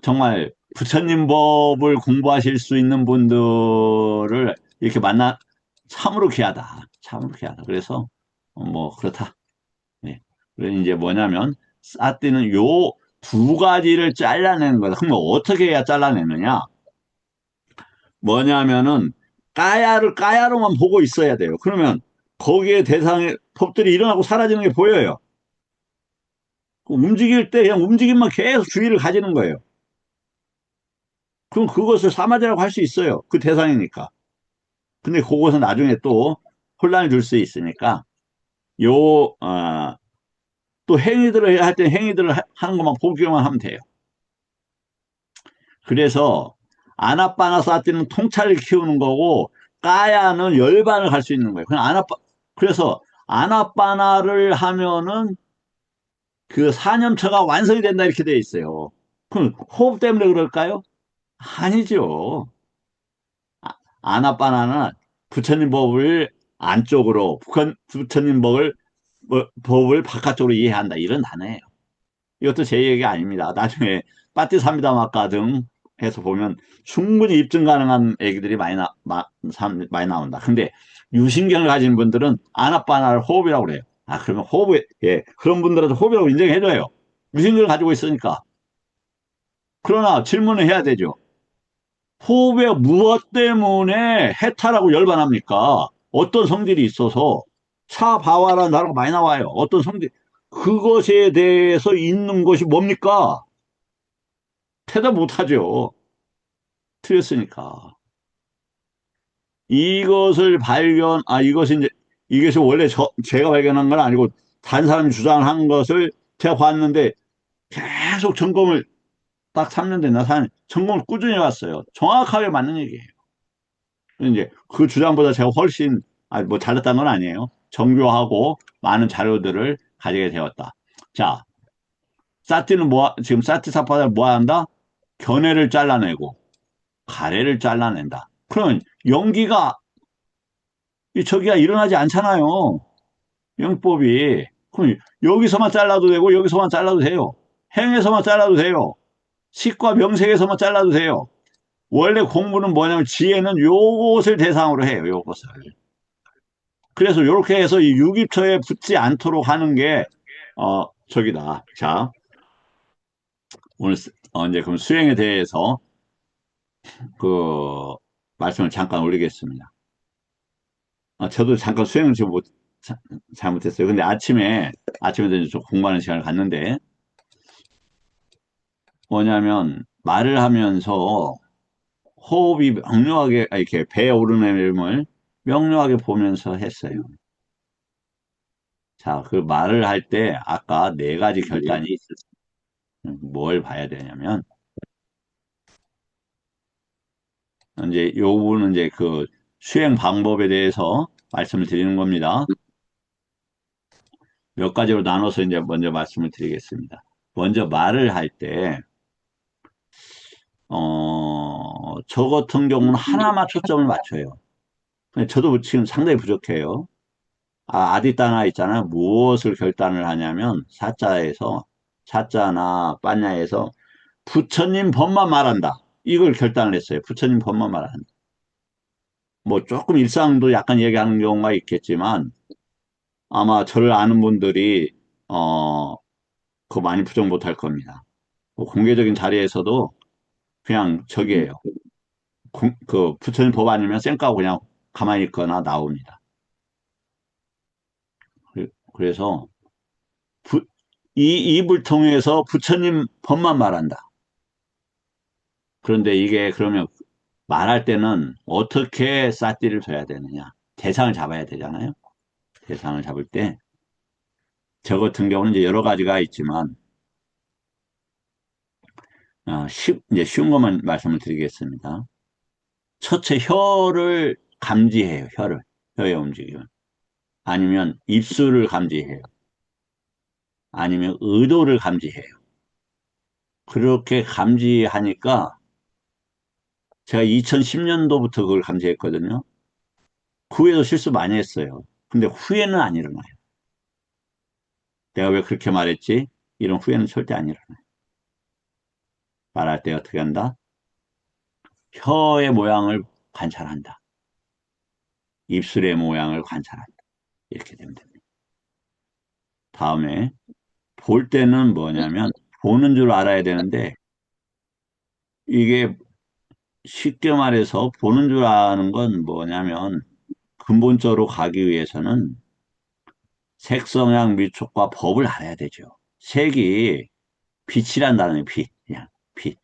정말 부처님 법을 공부하실 수 있는 분들을 이렇게 참으로 귀하다. 참으로 귀하다. 그래서, 뭐, 그렇다. 예. 그래서 이제 뭐냐면, 사띠는 요 두 가지를 잘라내는 거다. 그럼 어떻게 해야 잘라내느냐? 뭐냐면은, 까야로만 보고 있어야 돼요. 그러면 거기에 대상의 법들이 일어나고 사라지는 게 보여요. 움직일 때 그냥 움직임만 계속 주의를 가지는 거예요. 그럼 그것을 사마디라고 할 수 있어요. 그 대상이니까. 근데 그것은 나중에 또 혼란을 줄 수 있으니까, 요, 또 행위들을 할 때 행위들을 하는 것만 보기만 하면 돼요. 그래서 아나빠나사티는 통찰을 키우는 거고 까야는 열반을 할 수 있는 거예요. 그래서 아나빠나를 하면은 그 사념처가 완성이 된다 이렇게 되어 있어요. 그럼 호흡 때문에 그럴까요? 아니죠. 아나빠나는 부처님 법을 안쪽으로 부처님 법을 바깥쪽으로 이해한다 이런 단어예요. 이것도 제 얘기 아닙니다. 나중에 빠띠사미다마가 등 해서 보면 충분히 입증 가능한 얘기들이 많이 나온다. 근데 유신경을 가진 분들은 아나빠나를 호흡이라고 그래요. 그러면 예, 그런 분들한테 호흡이라고 인정해줘요. 유신경을 가지고 있으니까. 그러나 질문을 해야 되죠. 호흡에 무엇 때문에 해탈하고 열반합니까? 어떤 성질이 있어서 차바와라는 단어가 많이 나와요. 어떤 성질, 그것에 대해서 있는 것이 뭡니까? 대답 못하죠. 틀렸으니까. 이것이 원래 제가 발견한 건 아니고 다른 사람이 주장한 것을 제가 봤는데 계속 점검을 딱 3년 됐나 점검을 꾸준히 해왔어요. 정확하게 맞는 얘기예요. 이제 그 주장보다 제가 훨씬, 뭐 잘했다는 건 아니에요. 정교하고 많은 자료들을 가지게 되었다. 자, 지금 사티사파를 뭐 한다? 견해를 잘라내고, 가래를 잘라낸다. 그러면 연기가, 저기가 일어나지 않잖아요. 영법이. 그럼 여기서만 잘라도 되고, 여기서만 잘라도 돼요. 행에서만 잘라도 돼요. 식과 명색에서만 잘라도 돼요. 원래 공부는 뭐냐면 지혜는 요것을 대상으로 해요. 요것을. 그래서 이렇게 해서 이 유기처에 붙지 않도록 하는 게, 저기다. 자, 오늘, 이제 그럼 수행에 대해서 그, 말씀을 잠깐 올리겠습니다. 저도 잠깐 수행을 지금 잘못했어요. 근데 아침에도 이제 좀 공부하는 시간을 갖는데, 뭐냐면, 말을 하면서 호흡이 명료하게, 이렇게 배에 오르는 내림을 명료하게 보면서 했어요. 자, 그 말을 할 때 아까 네 가지 결단이 있었어요. 뭘 봐야 되냐면, 이제 요 부분은 이제 그 수행 방법에 대해서 말씀을 드리는 겁니다. 몇 가지로 나눠서 이제 먼저 말씀을 드리겠습니다. 먼저 말을 할 때, 저 같은 경우는 하나만 초점을 맞춰요. 근데 저도 지금 상당히 부족해요. 아디따나 있잖아요. 무엇을 결단을 하냐면, 사자나 빠냐에서 부처님 법만 말한다. 이걸 결단을 했어요. 부처님 법만 말한다. 뭐 조금 일상도 약간 얘기하는 경우가 있겠지만, 아마 저를 아는 분들이, 그거 많이 부정 못할 겁니다. 뭐 공개적인 자리에서도 그냥 저기에요. 그 부처님 법 아니면 쌩까고 그냥 가만히 있거나 나옵니다. 그래서 이 입을 통해서 부처님 법만 말한다. 그런데 이게 그러면 말할 때는 어떻게 쌀띠를 둬야 되느냐? 대상을 잡아야 되잖아요. 대상을 잡을 때 저 같은 경우는 이제 여러 가지가 있지만 이제 쉬운 것만 말씀을 드리겠습니다. 첫째 혀를 감지해요. 혀의 움직임을. 아니면 입술을 감지해요. 아니면 의도를 감지해요. 그렇게 감지하니까 제가 2010년도부터 그걸 감지했거든요. 그 후에도 실수 많이 했어요. 근데 후회는 안 일어나요. 내가 왜 그렇게 말했지? 이런 후회는 절대 안 일어나요. 말할 때 어떻게 한다? 혀의 모양을 관찰한다. 입술의 모양을 관찰한다. 이렇게 되면 됩니다. 다음에 볼 때는 뭐냐면 보는 줄 알아야 되는데 이게 쉽게 말해서 보는 줄 아는 건 뭐냐면 근본적으로 가기 위해서는 색성향 미촉과 법을 알아야 되죠. 색이 빛이란 단어예요. 빛. 그냥 빛.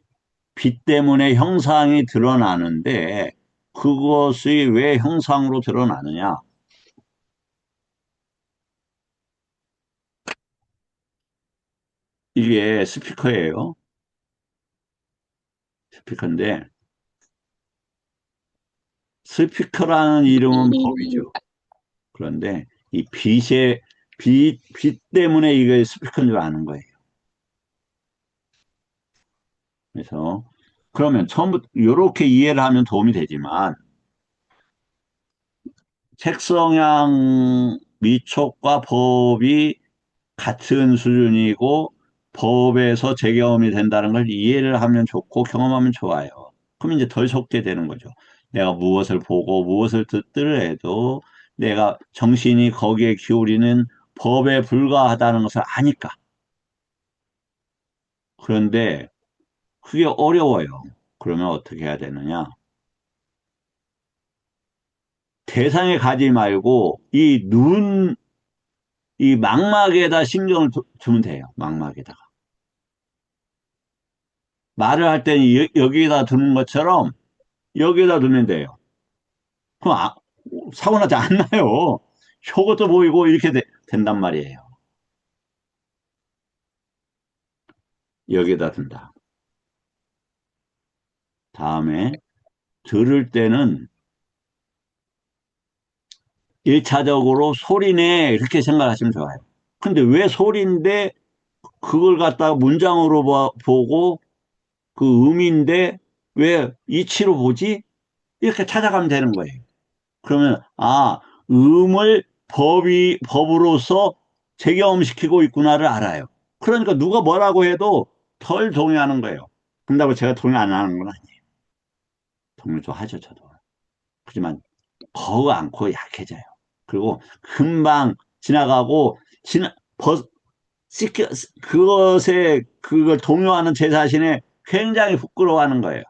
빛 때문에 형상이 드러나는데 그것이 왜 형상으로 드러나느냐? 이게 스피커예요. 스피커인데 스피커라는 이름은 법이죠. 그런데 이 빛 때문에 이게 스피커인 줄 아는 거예요. 그래서 그러면 처음부터 이렇게 이해를 하면 도움이 되지만 색성향 미촉과 법이 같은 수준이고 법에서 재경험이 된다는 걸 이해를 하면 좋고 경험하면 좋아요. 그럼 이제 덜 속게 되는 거죠. 내가 무엇을 보고 무엇을 듣더라도 내가 정신이 거기에 기울이는 법에 불과하다는 것을 아니까. 그런데 그게 어려워요. 그러면 어떻게 해야 되느냐? 대상에 가지 말고 이 망막에다 신경을 두면 돼요. 망막에다가. 말을 할 때는 여기에다 두는 것처럼 여기에다 두면 돼요. 그럼 사고 나지 않나요? 저것도 보이고 이렇게 된단 말이에요. 여기에다 둔다. 다음에 들을 때는 1차적으로 소리네 이렇게 생각하시면 좋아요. 근데 왜 소리인데 그걸 갖다가 문장으로 보고 그 음인데 왜 이치로 보지? 이렇게 찾아가면 되는 거예요. 그러면 음을 법으로서 재경험시키고 있구나를 알아요. 그러니까 누가 뭐라고 해도 덜 동의하는 거예요. 그런다고 제가 동의 안 하는 건 아니에요. 동의도 하죠, 저도. 하지만 거우 않고 약해져요. 그리고 금방 지나가고 씻겨, 그걸 동요하는 제 자신에 굉장히 부끄러워하는 거예요.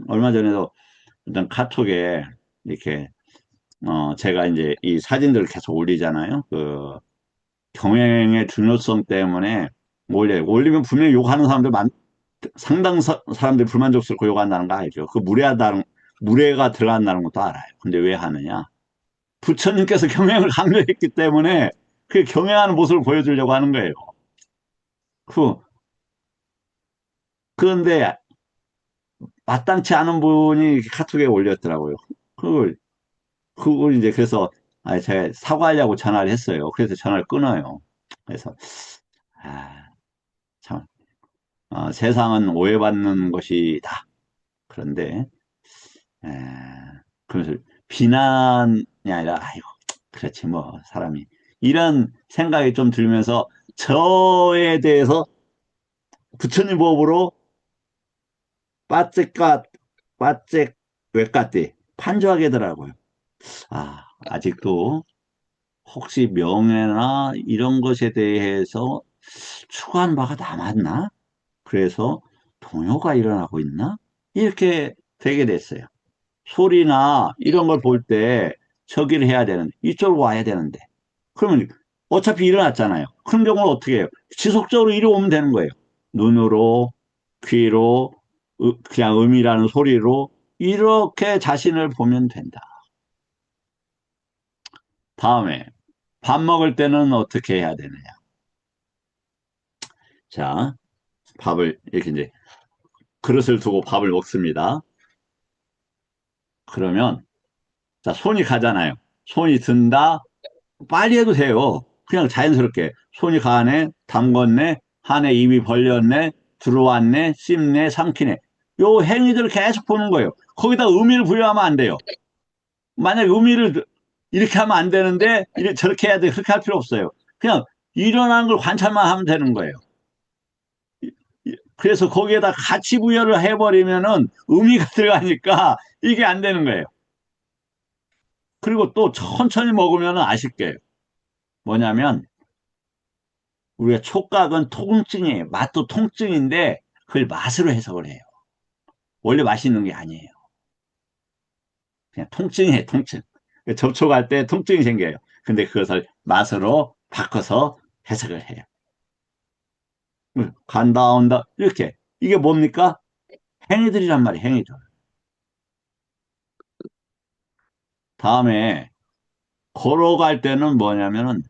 얼마 전에도 어떤 카톡에 이렇게 제가 이제 이 사진들을 계속 올리잖아요. 그 경영의 중요성 때문에 올리면 분명히 욕하는 사람들 상당 사람들이 불만족스럽고 욕한다는 거 알죠. 그 무례가 들어간다는 것도 알아요. 근데 왜 하느냐? 부처님께서 경영을 강조했기 때문에 그 경영하는 모습을 보여주려고 하는 거예요. 그 그런데 마땅치 않은 분이 카톡에 올렸더라고요. 그걸 이제 그래서 제가 사과하려고 전화를 했어요. 그래서 전화를 끊어요. 그래서 참 세상은 오해받는 것이다. 그런데 에, 그래서 비난이 아니라 아이고 그렇지 뭐 사람이 이런 생각이 좀 들면서 저에 대해서 부처님 법으로 빠짝까 빠짝 왜까띠 판조하게 되더라고요. 아직도 혹시 명예나 이런 것에 대해서 추구하는 바가 남았나? 그래서 동요가 일어나고 있나? 이렇게 되게 됐어요. 소리나 이런 걸 볼 때 저기를 해야 되는데 이쪽으로 와야 되는데 그러면 어차피 일어났잖아요. 그런 경우는 어떻게 해요? 지속적으로 이리 오면 되는 거예요. 눈으로, 귀로, 그냥 음이라는 소리로 이렇게 자신을 보면 된다. 다음에 밥 먹을 때는 어떻게 해야 되느냐? 자, 밥을 이렇게 이제 그릇을 두고 밥을 먹습니다. 그러면 자, 손이 가잖아요. 손이 든다. 빨리 해도 돼요. 그냥 자연스럽게 손이 가네, 담궜네, 하네, 입이 벌렸네, 들어왔네, 씹네, 삼키네. 요 행위들을 계속 보는 거예요. 거기다 의미를 부여하면 안 돼요. 만약에 의미를 이렇게 하면 안 되는데 저렇게 해야 돼. 그렇게 할 필요 없어요. 그냥 일어나는 걸 관찰만 하면 되는 거예요. 그래서 거기에다 가치 부여를 해버리면은 의미가 들어가니까 이게 안 되는 거예요. 그리고 또 천천히 먹으면 아실 거예요. 뭐냐면 우리가 촉각은 통증이에요. 맛도 통증인데 그걸 맛으로 해석을 해요. 원래 맛있는 게 아니에요. 그냥 통증이에요, 통증. 접촉할 때 통증이 생겨요. 근데 그것을 맛으로 바꿔서 해석을 해요. 간다, 온다, 이렇게. 이게 뭡니까? 행위들이란 말이에요, 행위들. 다음에 걸어갈 때는 뭐냐면은,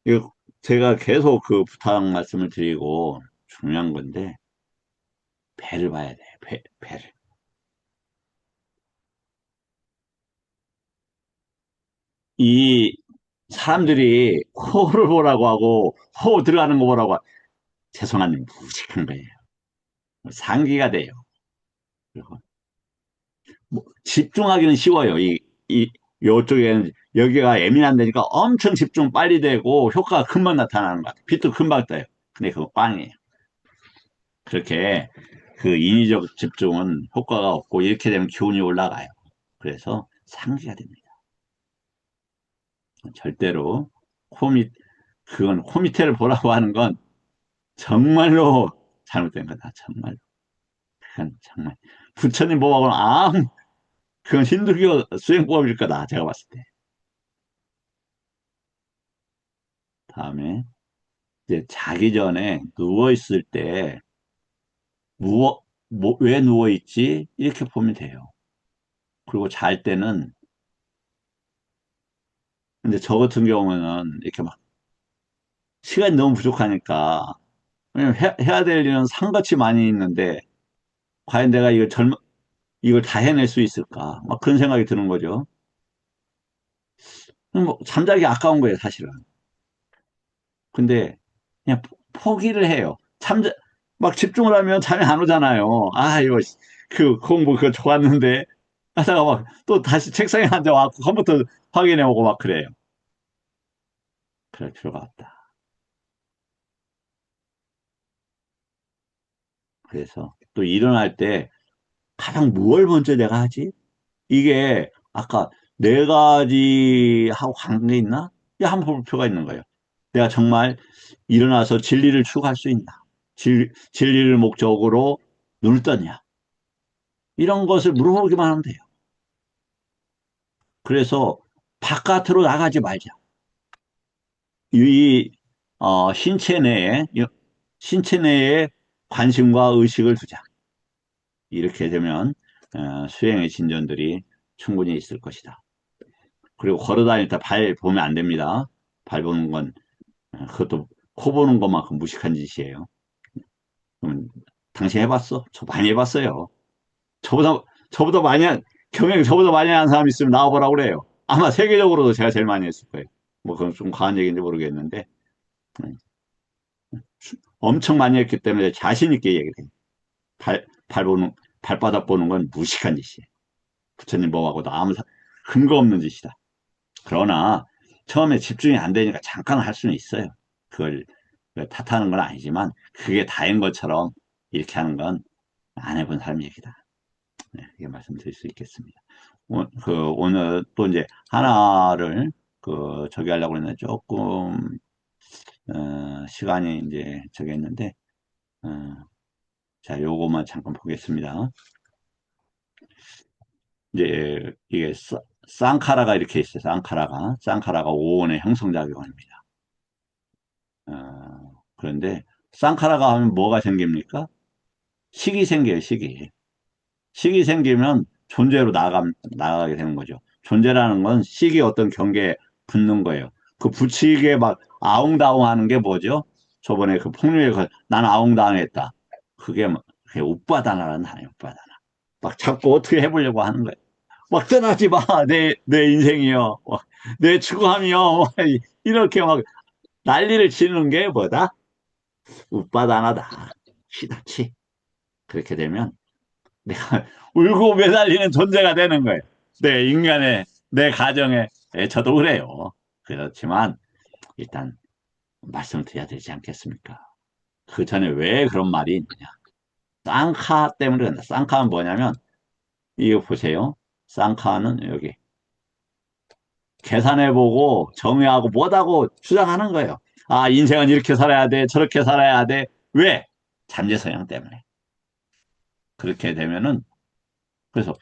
이거 제가 계속 그 부탁 말씀을 드리고 중요한 건데, 배를 봐야 돼요, 배를. 이 사람들이 호를 보라고 하고, 호 들어가는 거 보라고 하고, 죄송한데 무식한 거예요. 상기가 돼요. 그리고 뭐 집중하기는 쉬워요. 요쪽에는 여기가 예민한 데니까 엄청 집중 빨리 되고 효과가 금방 나타나는 것 같아요. 빛도 금방 떠요. 근데 그거 꽝이에요. 그렇게 그 인위적 집중은 효과가 없고 이렇게 되면 기운이 올라가요. 그래서 상기가 됩니다. 절대로 그건 코 밑에를 보라고 하는 건 정말로 잘못된 거다. 정말. 그건 정말. 부처님 보고는 그건 힌두교 수행법일 거다. 제가 봤을 때. 다음에 이제 자기 전에 누워 있을 때 왜 누워 있지? 이렇게 보면 돼요. 그리고 잘 때는 근데 저 같은 경우는 이렇게 막 시간이 너무 부족하니까 왜냐면 해야 될 일은 산같이 많이 있는데 과연 내가 이걸 다 해낼 수 있을까? 막 그런 생각이 드는 거죠. 뭐 잠자기 아까운 거예요, 사실은. 근데 그냥 포기를 해요. 막 집중을 하면 잠이 안 오잖아요. 이거 그 공부 그거 좋았는데 하다가 막 또 다시 책상에 앉아와서 컴퓨터 확인해보고 막 그래요. 그럴 필요가 없다. 그래서 또 일어날 때 가장 무엇을 먼저 내가 하지? 이게 아까 네 가지하고 관계 있나? 이게 한번 볼 필요가 있는 거예요. 내가 정말 일어나서 진리를 추구할 수 있나? 진리를 목적으로 눈을 떴냐? 이런 것을 물어보기만 하면 돼요. 그래서 바깥으로 나가지 말자. 이 신체 내에 관심과 의식을 두자. 이렇게 되면 수행의 진전들이 충분히 있을 것이다. 그리고 걸어 다닐 때 발 보면 안 됩니다. 발 보는 건 그것도 코 보는 것만큼 무식한 짓이에요. 당신 해봤어? 저 많이 해봤어요. 저보다 저보다 많이 한 경영 저보다 많이 한 사람 있으면 나와보라고 그래요. 아마 세계적으로도 제가 제일 많이 했을 거예요. 뭐 그건 좀 과한 얘기인지 모르겠는데 음, 엄청 많이 했기 때문에 자신 있게 얘기해요. 발 보는 발바닥 보는 건 무식한 짓이에요. 부처님 뭐하고도 아무 근거 없는 짓이다. 그러나 처음에 집중이 안 되니까 잠깐 할 수는 있어요. 그걸 탓하는 건 아니지만 그게 다인 것처럼 이렇게 하는 건 안 해본 사람 얘기다. 네, 이게 말씀드릴 수 있겠습니다. 오늘 또 이제 하나를 저기 하려고 했는데 조금 시간이 이제 저기 했는데 어, 자 요거만 잠깐 보겠습니다. 이제 이게 쌍카라가 이렇게 있어요. 쌍카라가 오온의 형성작용입니다. 그런데 쌍카라가 하면 뭐가 생깁니까? 식이 생겨요. 식이 생기면 존재로 나가게 되는 거죠. 존재라는 건 식이 어떤 경계에 붙는 거예요. 그 붙이게 막 아웅다웅 하는 게 뭐죠? 저번에 그 폭력에 나는 아웅다웅했다. 그게 우빠다나라는 단어예요. 우빠다나. 막 자꾸 어떻게 해보려고 하는 거예요. 막 떠나지 마. 내 인생이요. 내 추구함이요. 이렇게 막 난리를 치는 게 뭐다? 웃바다나다. 시다치. 그렇게 되면 내가 울고 매달리는 존재가 되는 거예요. 내 가정에. 저도 그래요. 그렇지만 일단 말씀을 드려야 되지 않겠습니까? 그 전에 왜 그런 말이 있느냐. 쌍카 때문에 그런다. 쌍카는 뭐냐면 이거 보세요. 쌍카는 여기 계산해보고 정의하고 뭐다고 주장하는 거예요. 아, 인생은 이렇게 살아야 돼. 저렇게 살아야 돼. 왜? 잠재 성향 때문에. 그렇게 되면은 그래서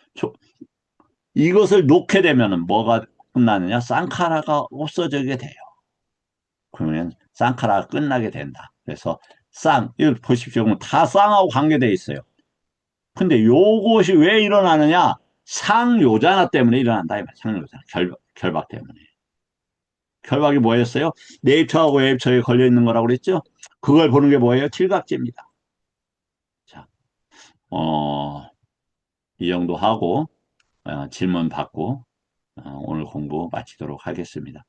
이것을 놓게 되면은 뭐가 끝나느냐? 쌍카라가 없어지게 돼요. 그러면 쌍카라가 끝나게 된다. 그래서 이거 보십시오. 다 쌍하고 관계돼 있어요. 근데 요것이 왜 일어나느냐? 상요자나 때문에 일어난다. 상요자. 결박 때문에. 결박이 뭐였어요? 네이처하고 웨이처에 걸려 있는 거라고 그랬죠? 그걸 보는 게 뭐예요? 칠각지입니다. 자, 이 정도 하고, 질문 받고, 오늘 공부 마치도록 하겠습니다.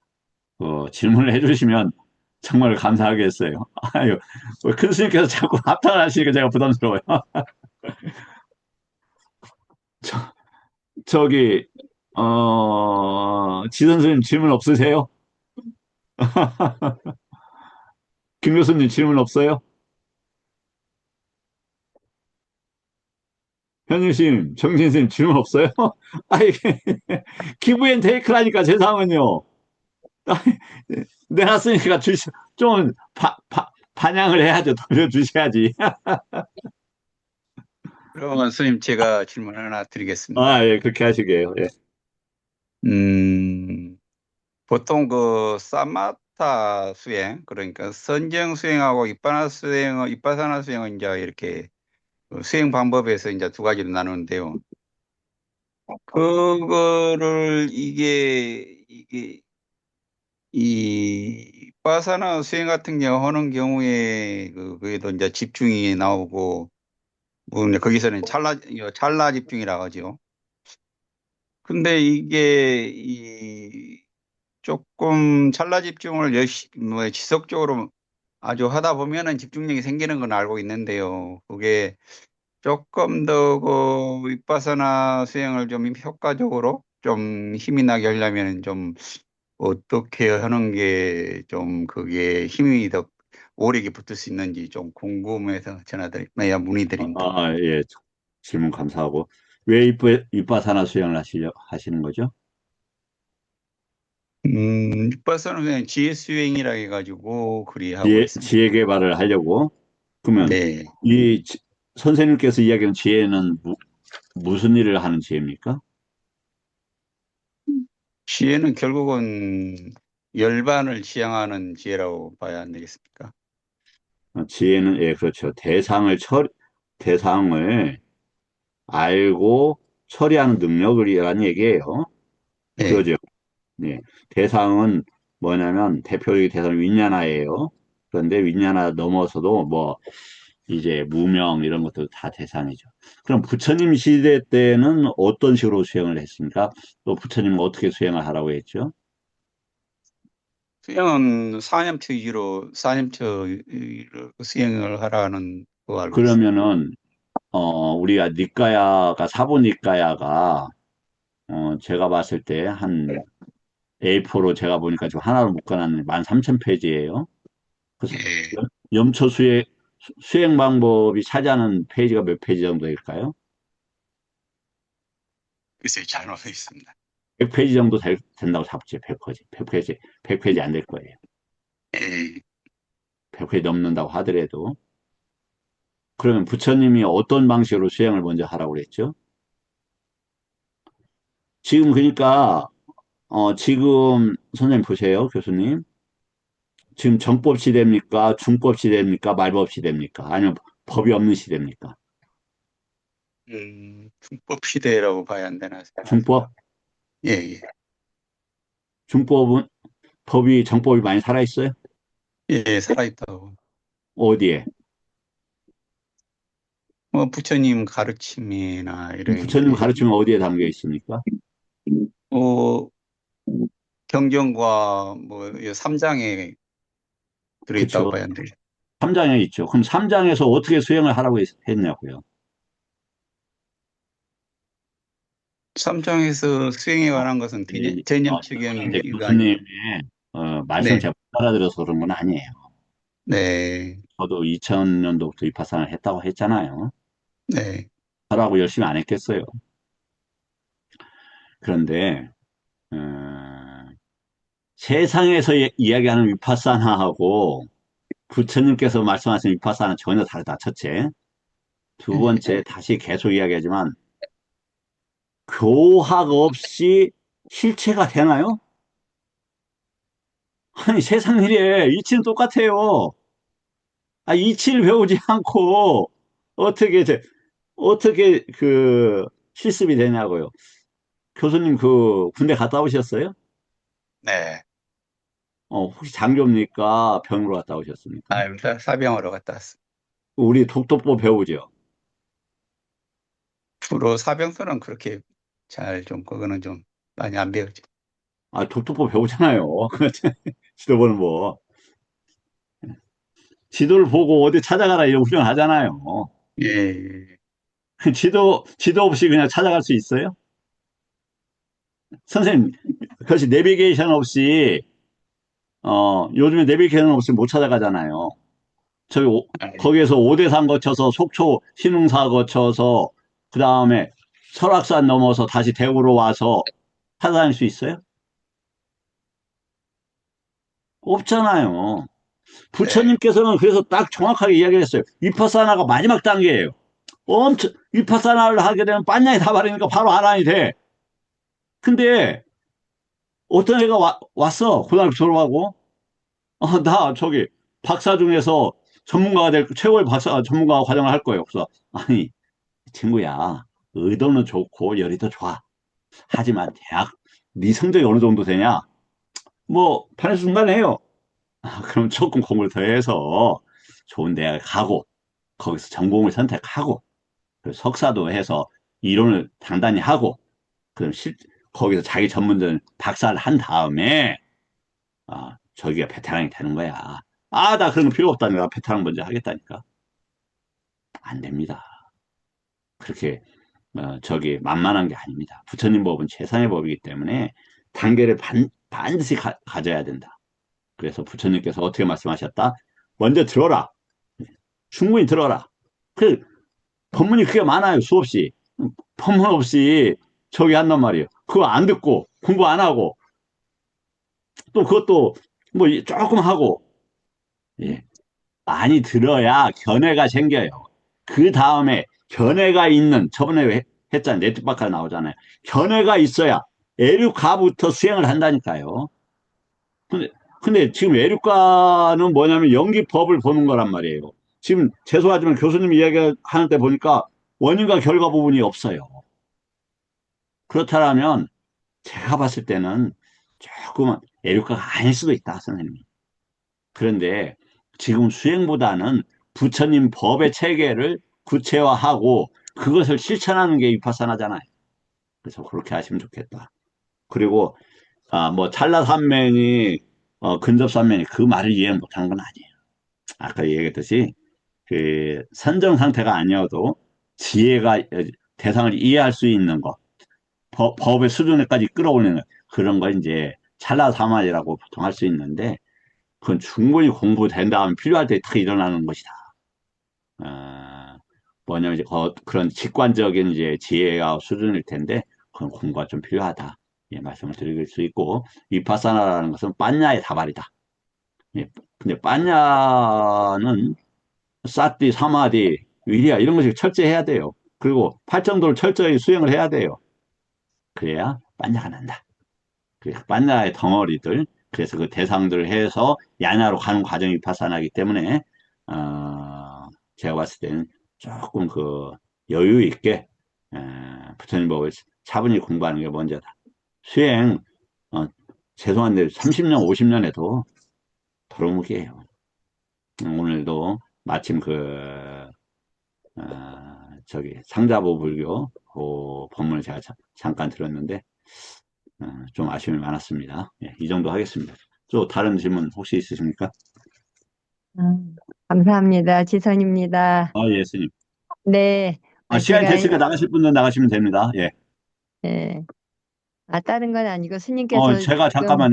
질문을 해주시면 정말 감사하겠어요. 아유, 큰 스님께서 자꾸 합탄하시니까 제가 부담스러워요. 저기, 지선 스님 질문 없으세요? 김 교수님 질문 없어요? 현일 스님, 정신 스님 질문 없어요? 아, 이게, 기브앤테이크라니까 세상은요. 내놨으니까 좀 반향을 해야죠. 돌려주셔야지. 그러면 스님 제가 질문 하나 드리겠습니다. 아, 예, 그렇게 하시게요. 예. 보통 그 사마타 수행, 그러니까 선정 수행하고 이빠사나 수행은 이제 이렇게 그 수행 방법에서 이제 두 가지로 나누는데요. 그거를 이 이빠사나 수행 같은 경우 하는 경우에 그게도 이제 집중이 나오고, 뭐 이제 거기서는 찰나 집중이라고 하죠. 근데 이게 조금 찰나 집중을 뭐 지속적으로 아주 하다 보면은 집중력이 생기는 건 알고 있는데요. 그게 조금 더 그 윗바사나 수행을 좀 효과적으로 좀 힘이 나게 하려면 좀 어떻게 하는 게 좀 그게 힘이 더 오래 붙을 수 있는지 좀 궁금해서 문의드립니다. 예. 질문 감사하고. 왜 윗바사나 수행을 하시는 거죠? 윗바사나 수행 지혜 수행이라 해가지고 그리 하고 있습니다. 지혜 개발을 하려고. 그러면 네. 선생님께서 이야기하는 지혜는 무슨 일을 하는 지혜입니까? 지혜는 결국은 열반을 지향하는 지혜라고 봐야 안 되겠습니까? 지혜는, 예, 그렇죠. 대상을 알고 처리하는 능력이라는 얘기예요. 네. 그러죠. 네. 대상은 뭐냐면, 대표적인 대상은 윈냐나예요. 그런데 윈냐나 넘어서도 이제 무명 이런 것도 다 대상이죠. 그럼 부처님 시대 때는 어떤 식으로 수행을 했습니까? 또 부처님은 어떻게 수행을 하라고 했죠? 수행은 사념처 위주로 수행을 하라는 거 알고 있습니다. 그러면은, 우리가 사보니까야가, 제가 봤을 때 한 A4로 제가 보니까 지금 하나로 묶어놨는데 13,000페이지예요. 그래서 예. 염초 수행 방법이 차지하는 페이지가 몇 페이지 정도일까요? 글쎄 잘 나와 있습니다. 100페이지 정도 된다고 잡지, 100페이지. 100페이지 안 될 거예요. 예. 100페이지 넘는다고 하더라도. 그러면 부처님이 어떤 방식으로 수행을 먼저 하라고 그랬죠? 지금 그러니까, 지금 선생님 보세요, 교수님. 지금 정법 시대입니까? 중법 시대입니까? 말법 시대입니까? 아니면 법이 없는 시대입니까? 중법 시대라고 봐야 안 되나 중법? 생각합니다. 예, 예. 중법은 정법이 많이 살아있어요? 예, 살아있다고. 어디에? 뭐 부처님 가르침이나 이런 부처님 게 가르침은 어디에 담겨 있습니까? 어, 경전과 뭐 3장에 들어있다고 그쵸. 봐야 하는데 3장에 있죠. 그럼 3장에서 어떻게 수행을 하라고 했냐고요. 3장에서 수행에 어, 관한 것은 이, 개념 이제 적용이가 아니고 교수님의 말씀을 네, 제가 못 알아들어서 그런 건 아니에요. 네, 저도 2000년도부터 위파사나를 했다고 했잖아요. 네, 하라고 열심히 안 했겠어요. 그런데 어, 세상에서 이야기하는 위파사나하고 부처님께서 말씀하신 위파사나 전혀 다르다. 첫째. 두 번째, 다시 계속 이야기하지만 교학 없이 실체가 되나요? 아니 세상 일에 이치는 똑같아요. 이치를 배우지 않고 어떻게 어떻게 실습이 되냐고요. 교수님 군대 갔다 오셨어요? 네. 혹시 장교입니까? 병으로 갔다 오셨습니까? 일단 사병으로 갔다 왔어. 우리 독도법 배우죠. 주로 사병들은 그렇게 잘 좀 그거는 좀 많이 안 배우지. 독도법 배우잖아요. 지도 보는 뭐. 지도를 보고 어디 찾아가라 이런 훈련 하잖아요. 예, 예. 지도 없이 그냥 찾아갈 수 있어요? 선생님, 그것이 내비게이션 없이, 요즘에 내비게이션 없이 못 찾아가잖아요. 저기, 아, 거기에서 오대산 거쳐서 속초 신흥사 거쳐서, 그 다음에 설악산 넘어서 다시 대구로 와서 찾아다닐 수 있어요? 없잖아요. 네, 부처님께서는 그래서 딱 정확하게 이야기했어요. 위파사나가 마지막 단계예요. 위파사나를 하게 되면 빤냥이 다 바르니까 바로 아란이 돼. 근데 어떤 애가 왔어. 고등학교 졸업하고. 나 저기 박사 중에서 전문가가 최고의 박사 전문가 과정을 할 거예요. 그래서 아니 친구야 의도는 좋고 열의도 좋아. 하지만 네 성적이 어느 정도 되냐? 뭐 편의 순간에 해요. 그럼 조금 공부를 더 해서 좋은 대학에 가고 거기서 전공을 선택하고 그리고 석사도 해서 이론을 단단히 하고 그럼 거기서 자기 전문적인 박사를 한 다음에 저기가 베테랑이 되는 거야. 나 그런 거 필요 없다니까. 베테랑 먼저 하겠다니까. 안 됩니다. 그렇게, 만만한 게 아닙니다. 부처님 법은 최상의 법이기 때문에 단계를 반드시 가져야 된다. 그래서 부처님께서 어떻게 말씀하셨다? 먼저 들어라. 충분히 들어라. 그, 법문이 그게 많아요. 수없이. 법문 없이 저기 한단 말이에요. 그거 안 듣고, 공부 안 하고, 또 그것도 뭐 조금 하고, 예. 많이 들어야 견해가 생겨요. 그 다음에 견해가 있는 저번에 했잖아요. 네트박카 나오잖아요. 견해가 있어야 에류카부터 수행을 한다니까요. 근데, 근데 지금 에류카는 뭐냐면 연기법을 보는 거란 말이에요. 지금 죄송하지만 교수님 이야기하는 때 보니까 원인과 결과 부분이 없어요. 그렇다면 제가 봤을 때는 조금은 에류카가 아닐 수도 있다, 선생님. 그런데 지금 수행보다는 부처님 법의 체계를 구체화하고 그것을 실천하는 게 위파사나잖아요. 그래서 그렇게 하시면 좋겠다. 그리고 뭐 찰나산면이 근접산면이 그 말을 이해 못하는 건 아니에요. 아까 얘기했듯이 그 선정 상태가 아니어도 지혜가 대상을 이해할 수 있는 것, 법의 수준에까지 끌어올리는 그런 거 이제 찰나사만이라고 보통 할 수 있는데 그건 충분히 공부된 다음 필요할 때 탁 일어나는 것이다. 어, 뭐냐면 이제 그런 직관적인 이제 지혜가 수준일 텐데 그건 공부가 좀 필요하다. 예, 말씀을 드릴 수 있고 위파사나라는 것은 빠냐의 다발이다. 예, 근데 빠냐는 사띠, 사마디, 위리아 이런 것이 철저해야 돼요. 그리고 팔정도를 철저히 수행을 해야 돼요. 그래야 빠냐가 난다. 그 빠냐의 덩어리들 그래서 그 대상들을 해서 야냐로 가는 과정이 위파사나이기 때문에 제가 봤을 때는 조금 여유 있게 부처님 법을 차분히 공부하는 게 먼저다. 수행 어, 죄송한데 30년, 50년 해도 도루묵이에요. 오늘도 마침 저기 상자부 불교 그 본문을 제가 잠깐 들었는데 좀 아쉬움이 많았습니다. 예, 이 정도 하겠습니다. 또 다른 질문 혹시 있으십니까? 감사합니다. 지선입니다. 예, 스님. 네. 시간이 제가, 됐으니까 나가실 분은 나가시면 됩니다. 예. 예. 다른 건 아니고 스님께서 제가 지금 잠깐만요.